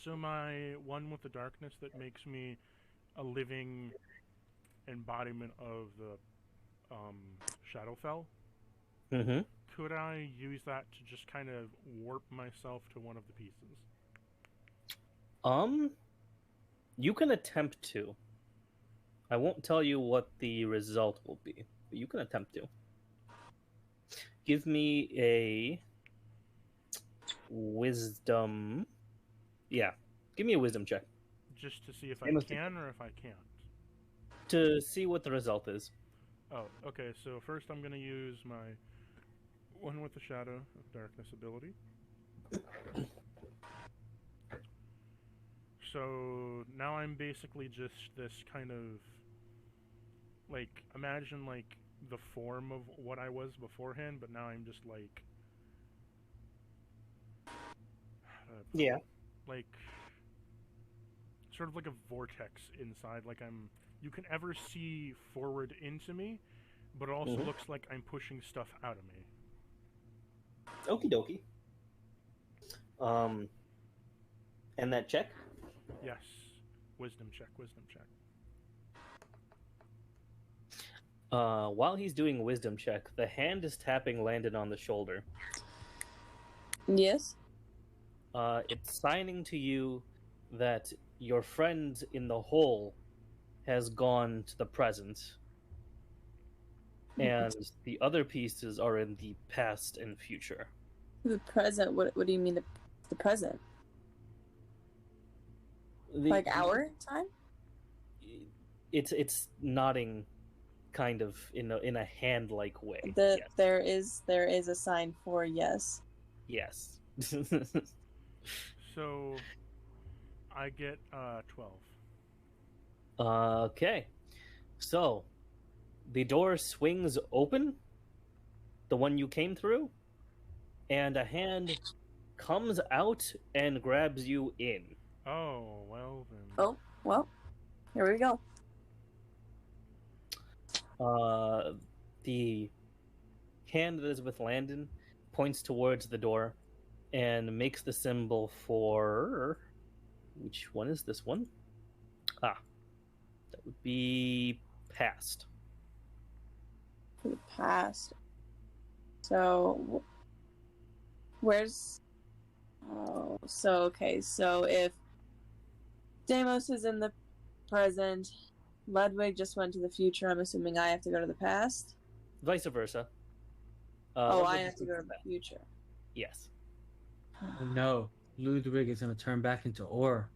So my one with the darkness that makes me a living embodiment of the Shadowfell. Mm-hmm. Could I use that to just kind of warp myself to one of the pieces? You can attempt to. I won't tell you what the result will be, but you can attempt to. Give me a wisdom. Yeah, give me a wisdom check Just to see if I Same as- can or if I can't. to see what the result is. Oh, okay. So first I'm going to use my one with the Shadow of Darkness ability. So now I'm basically just this kind of, like, imagine like the form of what I was beforehand, but now I'm just like, Yeah. like sort of like a vortex inside. Like you can ever see forward into me, but it also Mhm. looks like I'm pushing stuff out of me. Okie dokie. And that check? Yes. Wisdom check, wisdom check. While he's doing a wisdom check, the hand is tapping Landon on the shoulder. Yes? It's signing to you that your friend in the hole has gone to the present, and the other pieces are in the past and future. The present? What do you mean the present? Like our time? It's nodding, kind of in a hand-like way. There is a sign for yes. Yes. So I get 12. Okay. So the door swings open, the one you came through, and a hand comes out and grabs you in. Oh, well then. Oh, well, here we go. The hand that is with Landon points towards the door and makes the symbol for... Which one is this one? Ah, that would be past. For the past. So, where's... Oh, so, okay, so if Deimos is in the present, Ludwig just went to the future, I'm assuming I have to go to the past? Vice versa. Oh, I Ludwig have to is go to in the the- future. Yes. Oh, no. Ludwig is going to turn back into ore.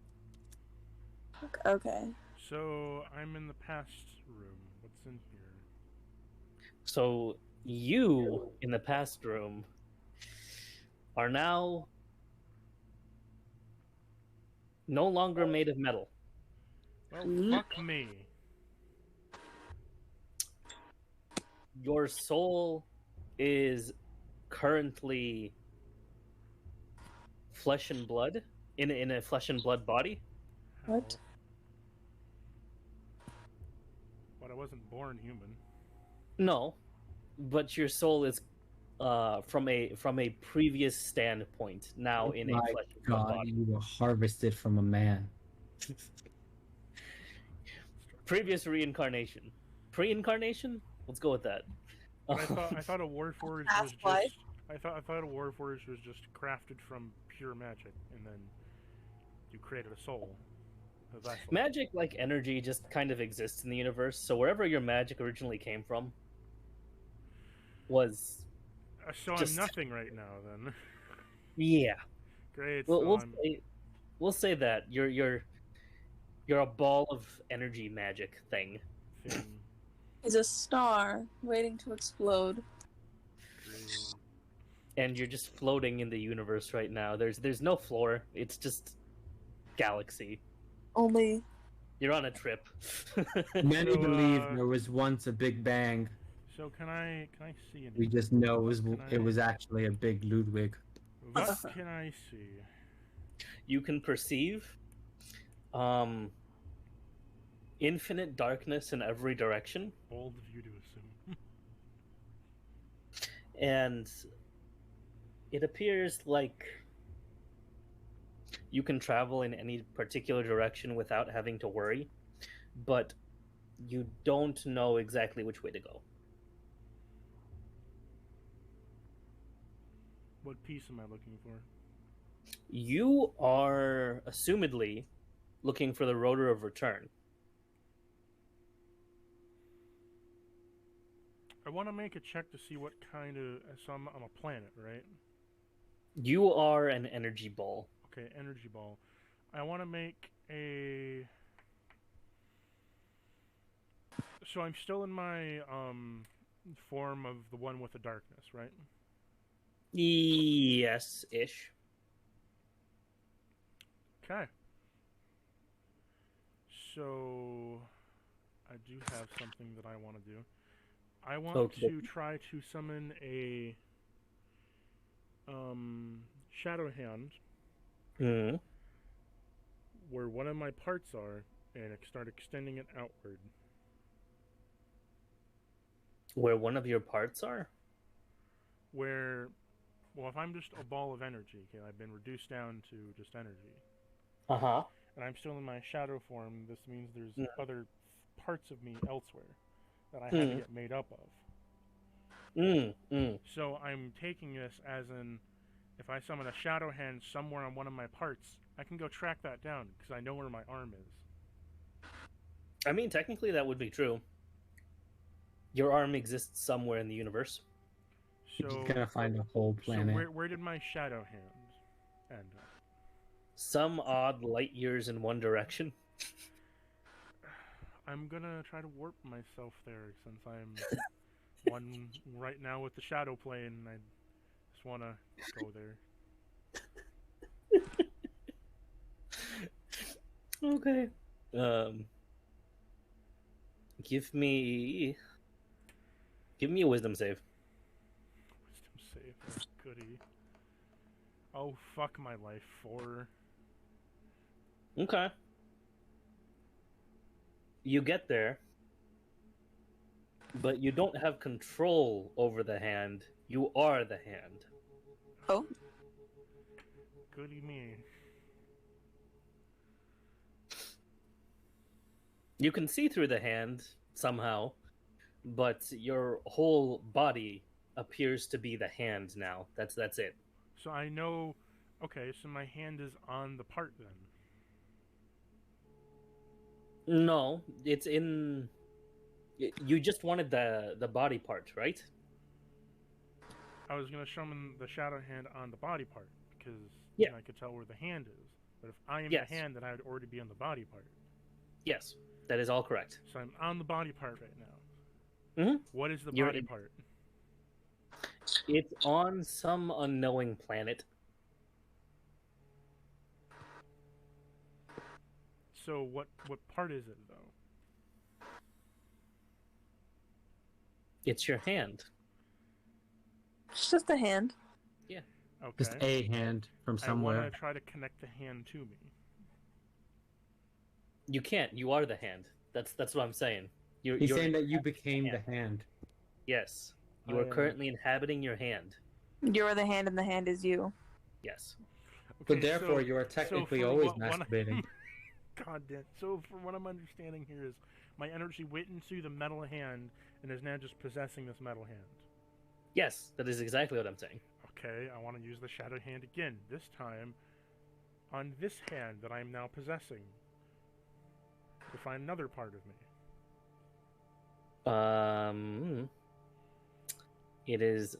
Okay. So I'm in the past room. What's in here? So you in the past room are now no longer made of metal. Well, Mm. fuck me. Your soul is currently flesh and blood, in a flesh and blood body. What? But I wasn't born human. No, but your soul is from a previous standpoint now in a My flesh and blood God, body. you were harvested from a man. Previous reincarnation, pre-incarnation. Let's go with that. But I thought a Warforged was Half-life? just. I thought a Warforged was just crafted from pure magic, and then you created a soul. A vessel. Magic, like energy, just kind of exists in the universe. So wherever your magic originally came from was So just- I'm nothing right now, then. yeah. Great. Well, so we'll say that you're a ball of energy magic thing. thing. He's a star waiting to explode. Great. And you're just floating in the universe right now. There's no floor. It's just galaxy. Only You're on a trip. Many So, believe there was once a Big Bang. So can I see anything? We just know Can it I- was actually a big Ludwig. What can I see? You can perceive infinite darkness in every direction, Bold of you to assume. and it appears like you can travel in any particular direction without having to worry, but you don't know exactly which way to go. What piece am I looking for? You are assumedly looking for the rotor of return. I want to make a check to see what kind of. So I'm a planet, right? You are an energy ball. Okay, energy ball. I want to make a. So I'm still in my form of the one with the darkness, right? Yes-ish. Okay. So I do have something that I want to do. I want Okay. to try to summon a shadow hand Hmm. where one of my parts are and start extending it outward. Where one of your parts are? Where, well, if I'm just a ball of energy, okay, I've been reduced down to just energy, Uh-huh. and I'm still in my shadow form, this means there's Yeah. other parts of me elsewhere that I had to Hmm. get made up of. Mm. So I'm taking this as in, if I summon a shadow hand somewhere on one of my parts, I can go track that down because I know where my arm is. I mean, technically that would be true. Your arm exists somewhere in the universe. You're So, just gonna find a whole so planet. where did my shadow hand end up? Some odd light years in one direction. I'm gonna try to warp myself there since I'm one right now with the shadow plane. And I just wanna go there. Okay. Give me a wisdom save. Wisdom save, oh, goody. Oh fuck my life, 4. Okay. You get there, but you don't have control over the hand. You are the hand. oh, Goody me. You can see through the hand somehow, but your whole body appears to be the hand now. That's it. So I know. Okay, so my hand is on the part then. No, it's in. You just wanted the body part, right? I was gonna summon the shadow hand on the body part because Yeah. then I could tell where the hand is. But if I am Yes. the hand, then I would already be on the body part. Yes, that is all correct. So I'm on the body part right now. Mhm. What is the You're body in- part? It's on some unknowing planet. So what part is it though? It's your hand. it's just a hand. Okay. Just a hand from I want somewhere. to try to connect the hand to me. You can't. You are the hand. That's what I'm saying. He's You're saying that you became the hand. hand. Yes. You I are am- currently inhabiting your hand. You're the hand, and the hand is you. Yes. So Okay, therefore, you are technically for always what masturbating. God damn. So for what I'm understanding here is my energy went into the metal hand and is now just possessing this metal hand. Yes, that is exactly what I'm saying. Okay, I want to use the shattered hand again. This time on this hand that I am now possessing to find another part of me. It is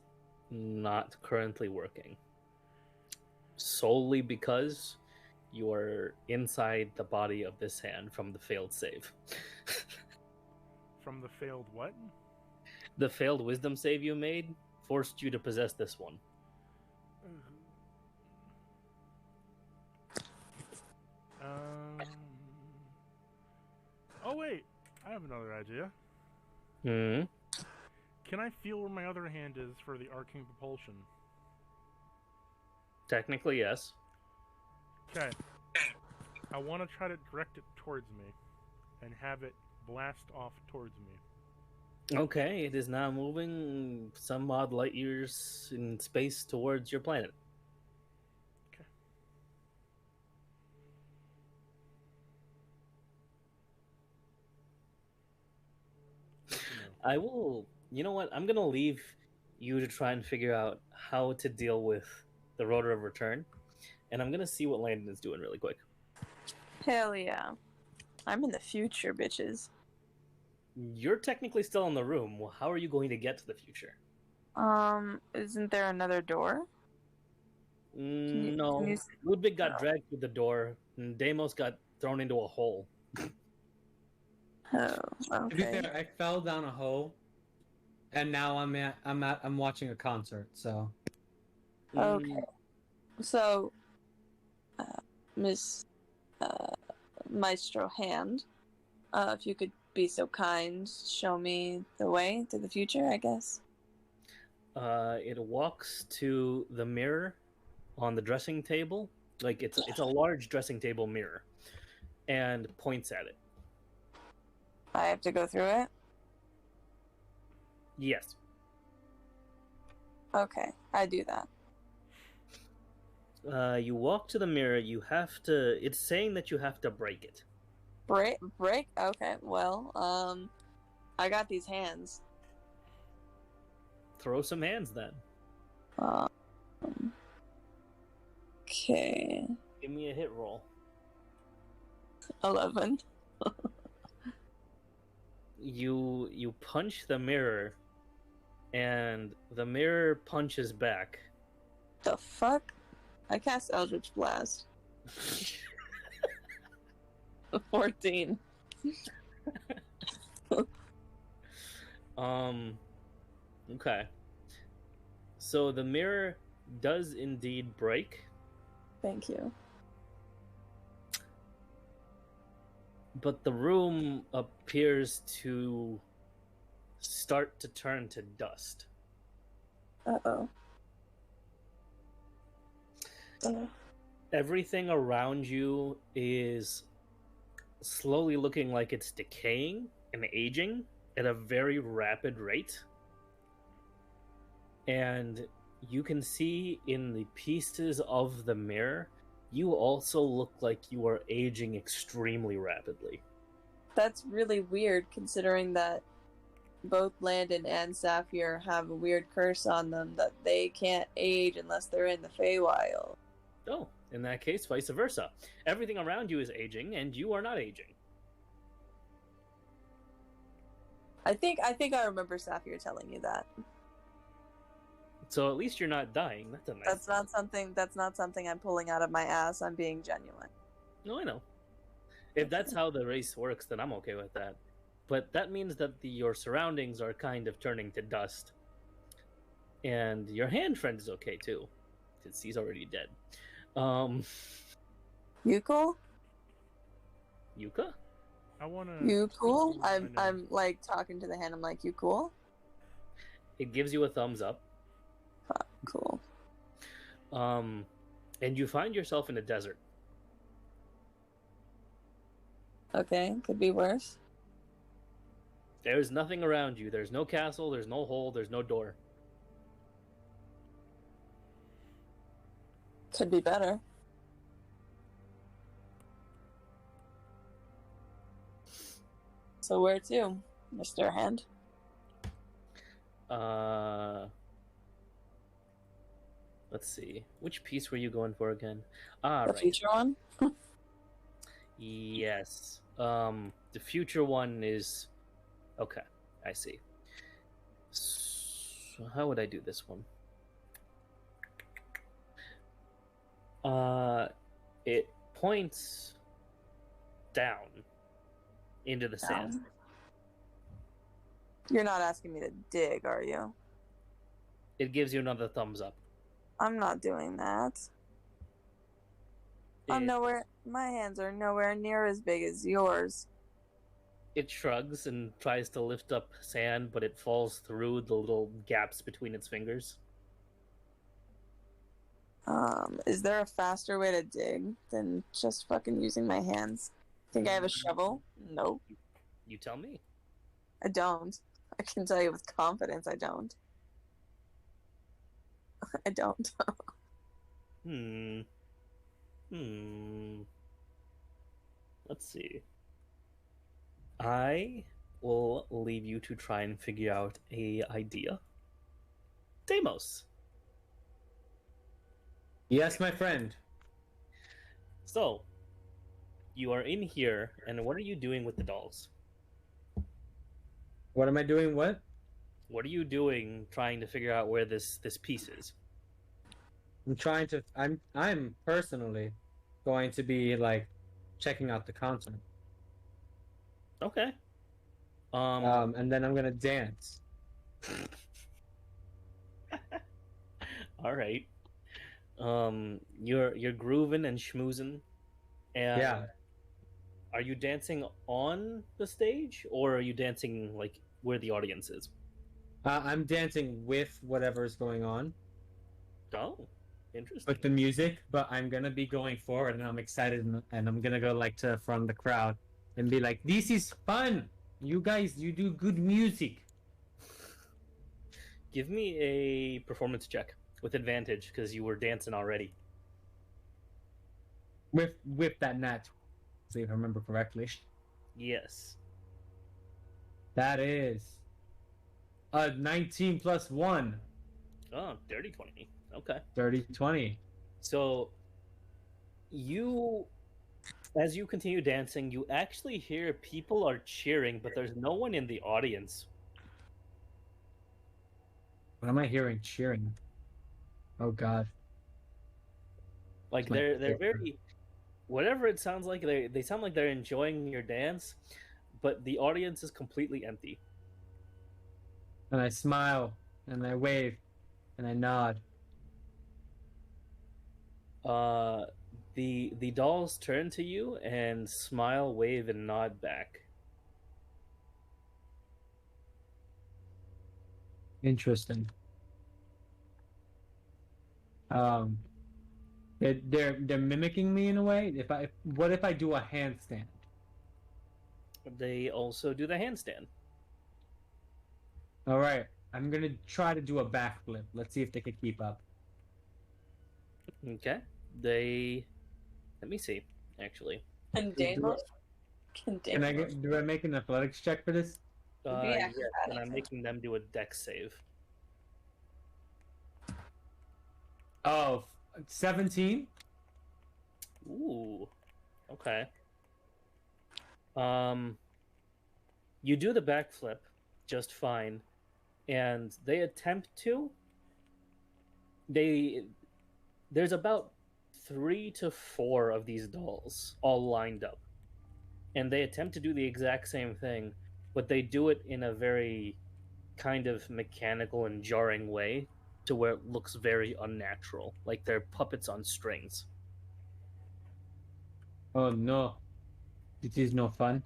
not currently working. Solely because you are inside the body of this hand from the failed save. From the failed what? The failed wisdom save you made forced you to possess this one. Oh wait, I have another idea. Hmm. Can I feel where my other hand is for the arcane propulsion? Technically, yes. Okay. I want to try to direct it towards me and have it blast off towards me. Okay, it is now moving some odd light years in space towards your planet. Okay. I will. You know what? I'm gonna leave you to try and figure out how to deal with the rotor of return, and I'm gonna see what Landon is doing really quick. Hell yeah. I'm in the future, bitches. You're technically still in the room. Well, how are you going to get to the future? Isn't there another door? No. can you- Ludwig got Oh. dragged through the door, and Deimos got thrown into a hole. Oh, To be okay. fair, I fell down a hole, and now I'm watching a concert. So Okay. So, Miss Maestro Hand, if you could be so kind, show me the way to the future, I guess. It walks to the mirror on the dressing table. Like it's a large dressing table mirror, and points at it. I have to go through it? Yes. Okay, I do that. You walk to the mirror. You have to. It's saying that you have to break it. Break? Okay, well, I got these hands. Throw some hands then. Okay. Give me a hit roll. 11. You punch the mirror, and the mirror punches back. The fuck? I cast Eldritch Blast. 14. Okay. So the mirror does indeed break, Thank you. but the room appears to start to turn to dust. Uh-oh. Everything around you is slowly looking like it's decaying and aging at a very rapid rate. And you can see in the pieces of the mirror, you also look like you are aging extremely rapidly. That's really weird, considering that both Landon and Saphir have a weird curse on them that they can't age unless they're in the Feywild. Oh, in that case, vice versa. Everything around you is aging, and you are not aging. I think I remember Saphir telling you that. So at least you're not dying. That's a nice. That's not something I'm pulling out of my ass. I'm being genuine. No, I know. If that's how the race works, then I'm okay with that. But that means that your surroundings are kind of turning to dust. And your hand friend is okay too, because he's already dead. You cool? Yuka? I wanna. You cool? I know. I'm like talking to the hand. I'm like, you cool? It gives you a thumbs up. Cool. And you find yourself in a desert. Okay, could be worse. There's nothing around you. There's no castle, there's no hole, there's no door. Could be better. So where to, Mr. Hand? Let's see. Which piece were you going for again? The Right. future one? Yes. The future one is okay. I see. So how would I do this one? It points down into the sand. Down. You're not asking me to dig, are you? It gives you another thumbs up. I'm not doing that. I'm It- nowhere. My hands are nowhere near as big as yours. It shrugs and tries to lift up sand, but it falls through the little gaps between its fingers. Is there a faster way to dig than just fucking using my hands? Think I have a shovel? Nope, You tell me. I don't. I can tell you with confidence I don't. I don't. Let's see. I will leave you to try and figure out a idea. Deimos. Yes, my friend. So, you are in here, and what are you doing with the dolls? What am I doing? What? What are you doing trying to figure out where this piece is? I'm trying to. I'm personally going to be like checking out the content. Okay. And then I'm gonna dance. All right. You're grooving and schmoozing, and Yeah. are you dancing on the stage, or are you dancing like where the audience is? I'm dancing with whatever's going on Oh, interesting. with the music, but I'm gonna be going forward, and I'm excited, and I'm gonna go like to from the crowd and be like, "This is fun. You guys, you do good music." Give me a performance check with advantage because you were dancing already. With that nat, see if I remember correctly. Yes. That is a 19 plus 1. Oh, dirty 20. Okay. 30, 20. So as you continue dancing, you actually hear people are cheering, but there's no one in the audience. What am I hearing? Cheering. Oh God. Like My they're favorite. very, whatever it sounds like, they sound like they're enjoying your dance, but the audience is completely empty. And I smile, and I wave, and I nod. The dolls turn to you and smile, wave, and nod back. Interesting. They're mimicking me in a way. What if I do a handstand? They also do the handstand. All right, I'm gonna try to do a backflip. Let's see if they can keep up. Okay. Let me see, actually. And Deimos? Can Can I Deimos? do I make an athletics check for this? It'd be Yes, acrobatics. and I'm making them do a dex save. Oh, 17. Ooh. Okay. You do the backflip just fine, and they attempt to. There's about 3 to 4 of these dolls all lined up, and they attempt to do the exact same thing, but they do it in a very kind of mechanical and jarring way to where it looks very unnatural, like they're puppets on strings. Oh no, it is no fun.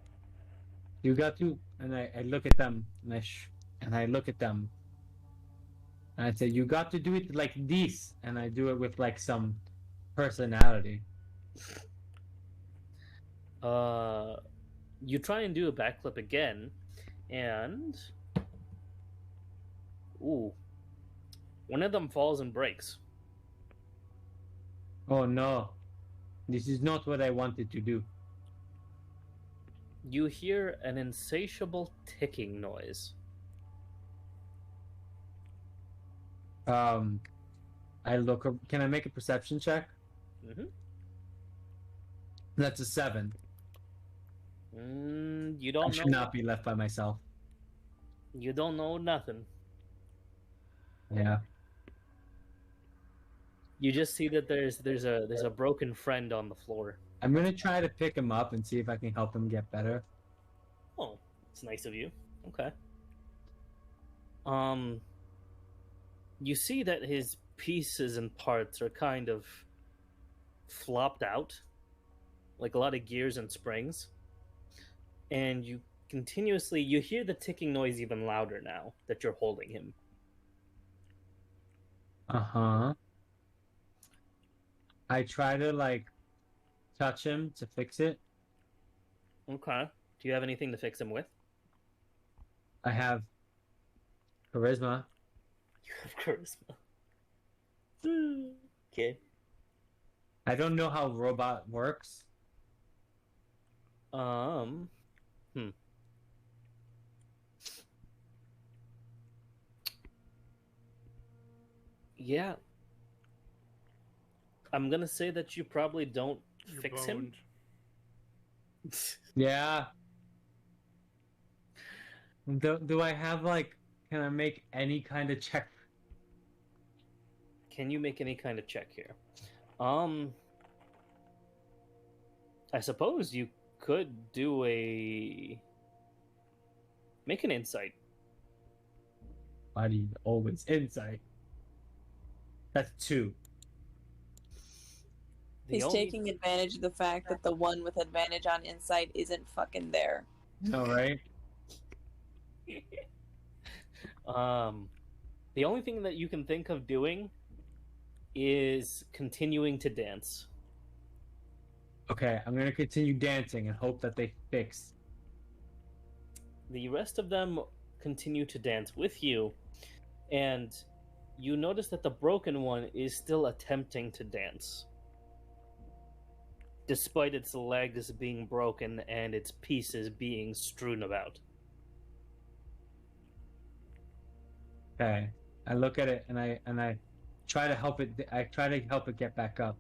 You got to, and I look at them, and I look at them, And I say, you got to do it like this. And I do it with like some personality. You try and do a backflip again, and ooh, one of them falls and breaks. Oh no. This is not what I wanted to do. You hear an insatiable ticking noise. I look up. Can I make a perception check? Mm-hmm. That's a 7. You I don't should know. not be left by myself. You don't know nothing. Yeah. You just see that there's a broken friend on the floor. I'm gonna try to pick him up and see if I can help him get better. Oh, it's nice of you. Okay. You see that his pieces and parts are kind of flopped out, like a lot of gears and springs. And you hear the ticking noise even louder now that you're holding him. Uh-huh. I try to like touch him to fix it. Okay. Do you have anything to fix him with? I have charisma. You have charisma. Okay. I don't know how robot works. Yeah. I'm gonna say that you probably don't You're fix him. boned. Yeah. Do I have like? Can I make any kind of check? Can you make any kind of check here? I suppose you could do make an insight. Why do you always insight? That's 2. The He's only- taking advantage of the fact that the one with advantage on insight isn't fucking there. No, right? The only thing that you can think of doing is continuing to dance. Okay, I'm gonna continue dancing and hope that they fix. The rest of them continue to dance with you, and you notice that the broken one is still attempting to dance, despite its legs being broken and its pieces being strewn about. Okay, I look at it and I try to help it. I try to help it get back up.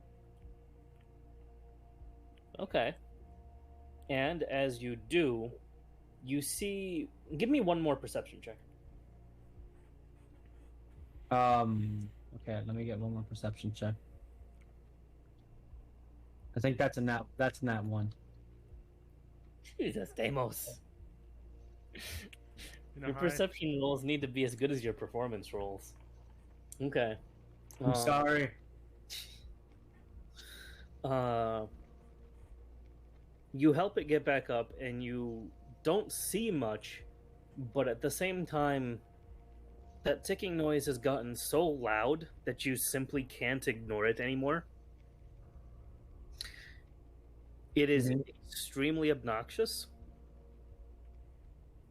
Okay. And as you do, you see... Give me one more perception check. Okay, let me get one more perception check. I think that's a nat 1. Jesus, Deimos. You know, Your perception rolls need to be as good as your performance rolls. Okay. I'm sorry. You help it get back up, and you don't see much, but at the same time, that ticking noise has gotten so loud that you simply can't ignore it anymore. It is extremely obnoxious,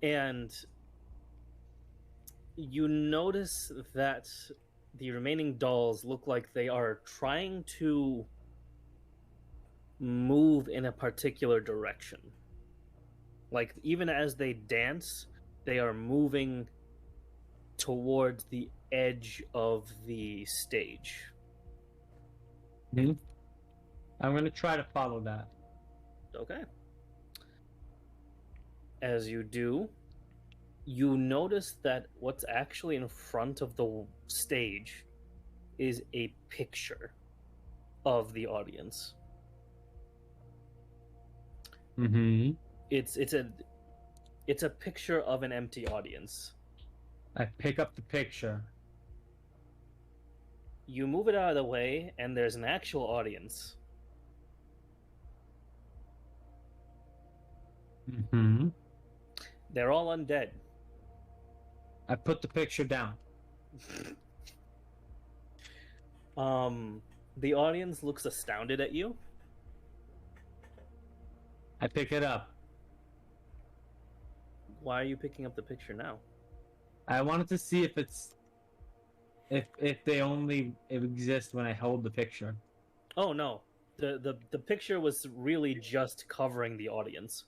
and you notice that the remaining dolls look like they are trying to move in a particular direction. Like, even as they dance, they are moving towards the edge of the stage. I'm gonna try to follow that. Okay. As you do, you notice that what's actually in front of the stage is a picture of the audience. Mm-hmm. It's a picture of an empty audience. I pick up the picture. You move it out of the way, and there's an actual audience. Mm-hmm. They're all undead. I put the picture down. The audience looks astounded at you. I pick it up. Why are you picking up the picture now? I wanted to see if it's if they only exist when I hold the picture. Oh no. The picture was really just covering the audience.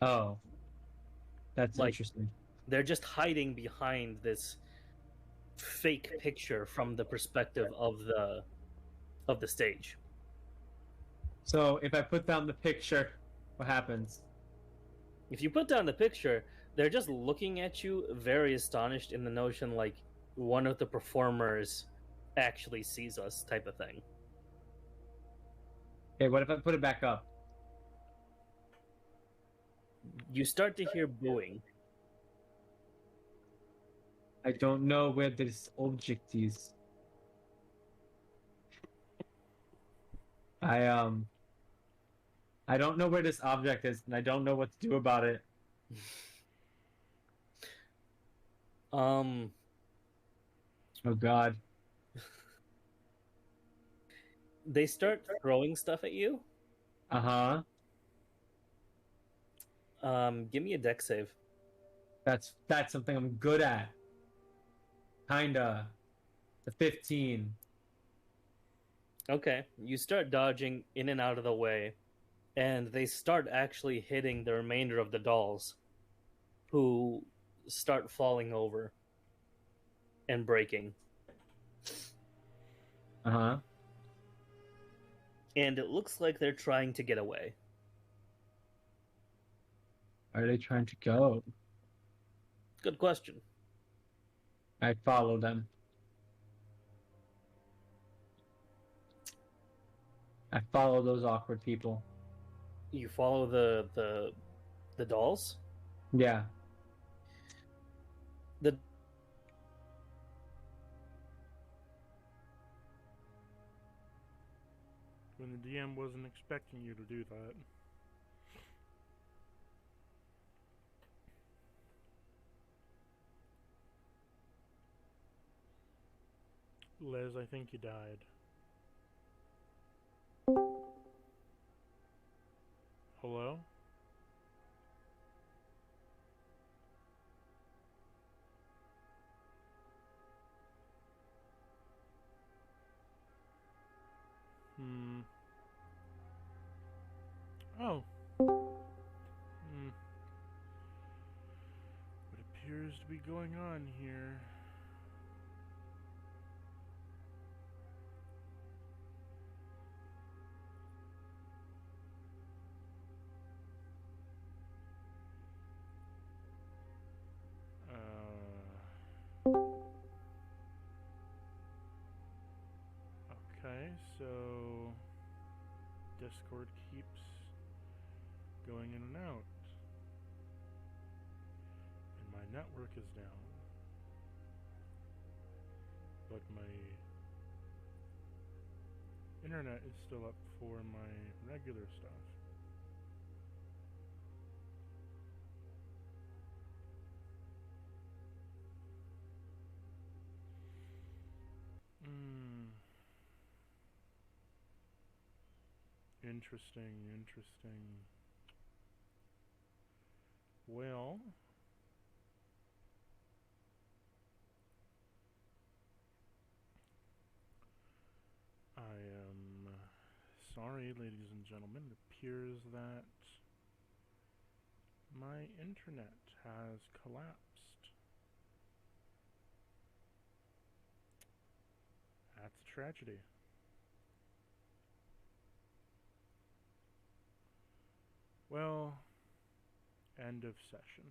Oh, that's Like, interesting. they're just hiding behind this fake picture from the perspective of the stage. So if I put down the picture, what happens? If you put down the picture, they're just looking at you, very astonished in the notion like one of the performers actually sees us, type of thing. Okay, what if I put it back up? You start to hear booing. I don't know where this object is. I don't know where this object is, and I don't know what to do about it. Um, Oh God. they start throwing stuff at you. Uh-huh. Give me a deck save. That's something I'm good at. Kinda. The 15. Okay, you start dodging in and out of the way, and they start actually hitting the remainder of the dolls, who start falling over and breaking. Uh-huh. And it looks like they're trying to get away. Where are they trying to go? Good question. I follow them. I follow those awkward people. You follow the dolls. Yeah. The When the DM wasn't expecting you to do that. Les, I think you died. Hello? Oh. What appears to be going on here? Okay, so Discord keeps going in and out. And my network is down. But my internet is still up for my regular stuff. Interesting. Well, I am sorry, ladies and gentlemen. It appears that my internet has collapsed. That's a tragedy. Well, end of session.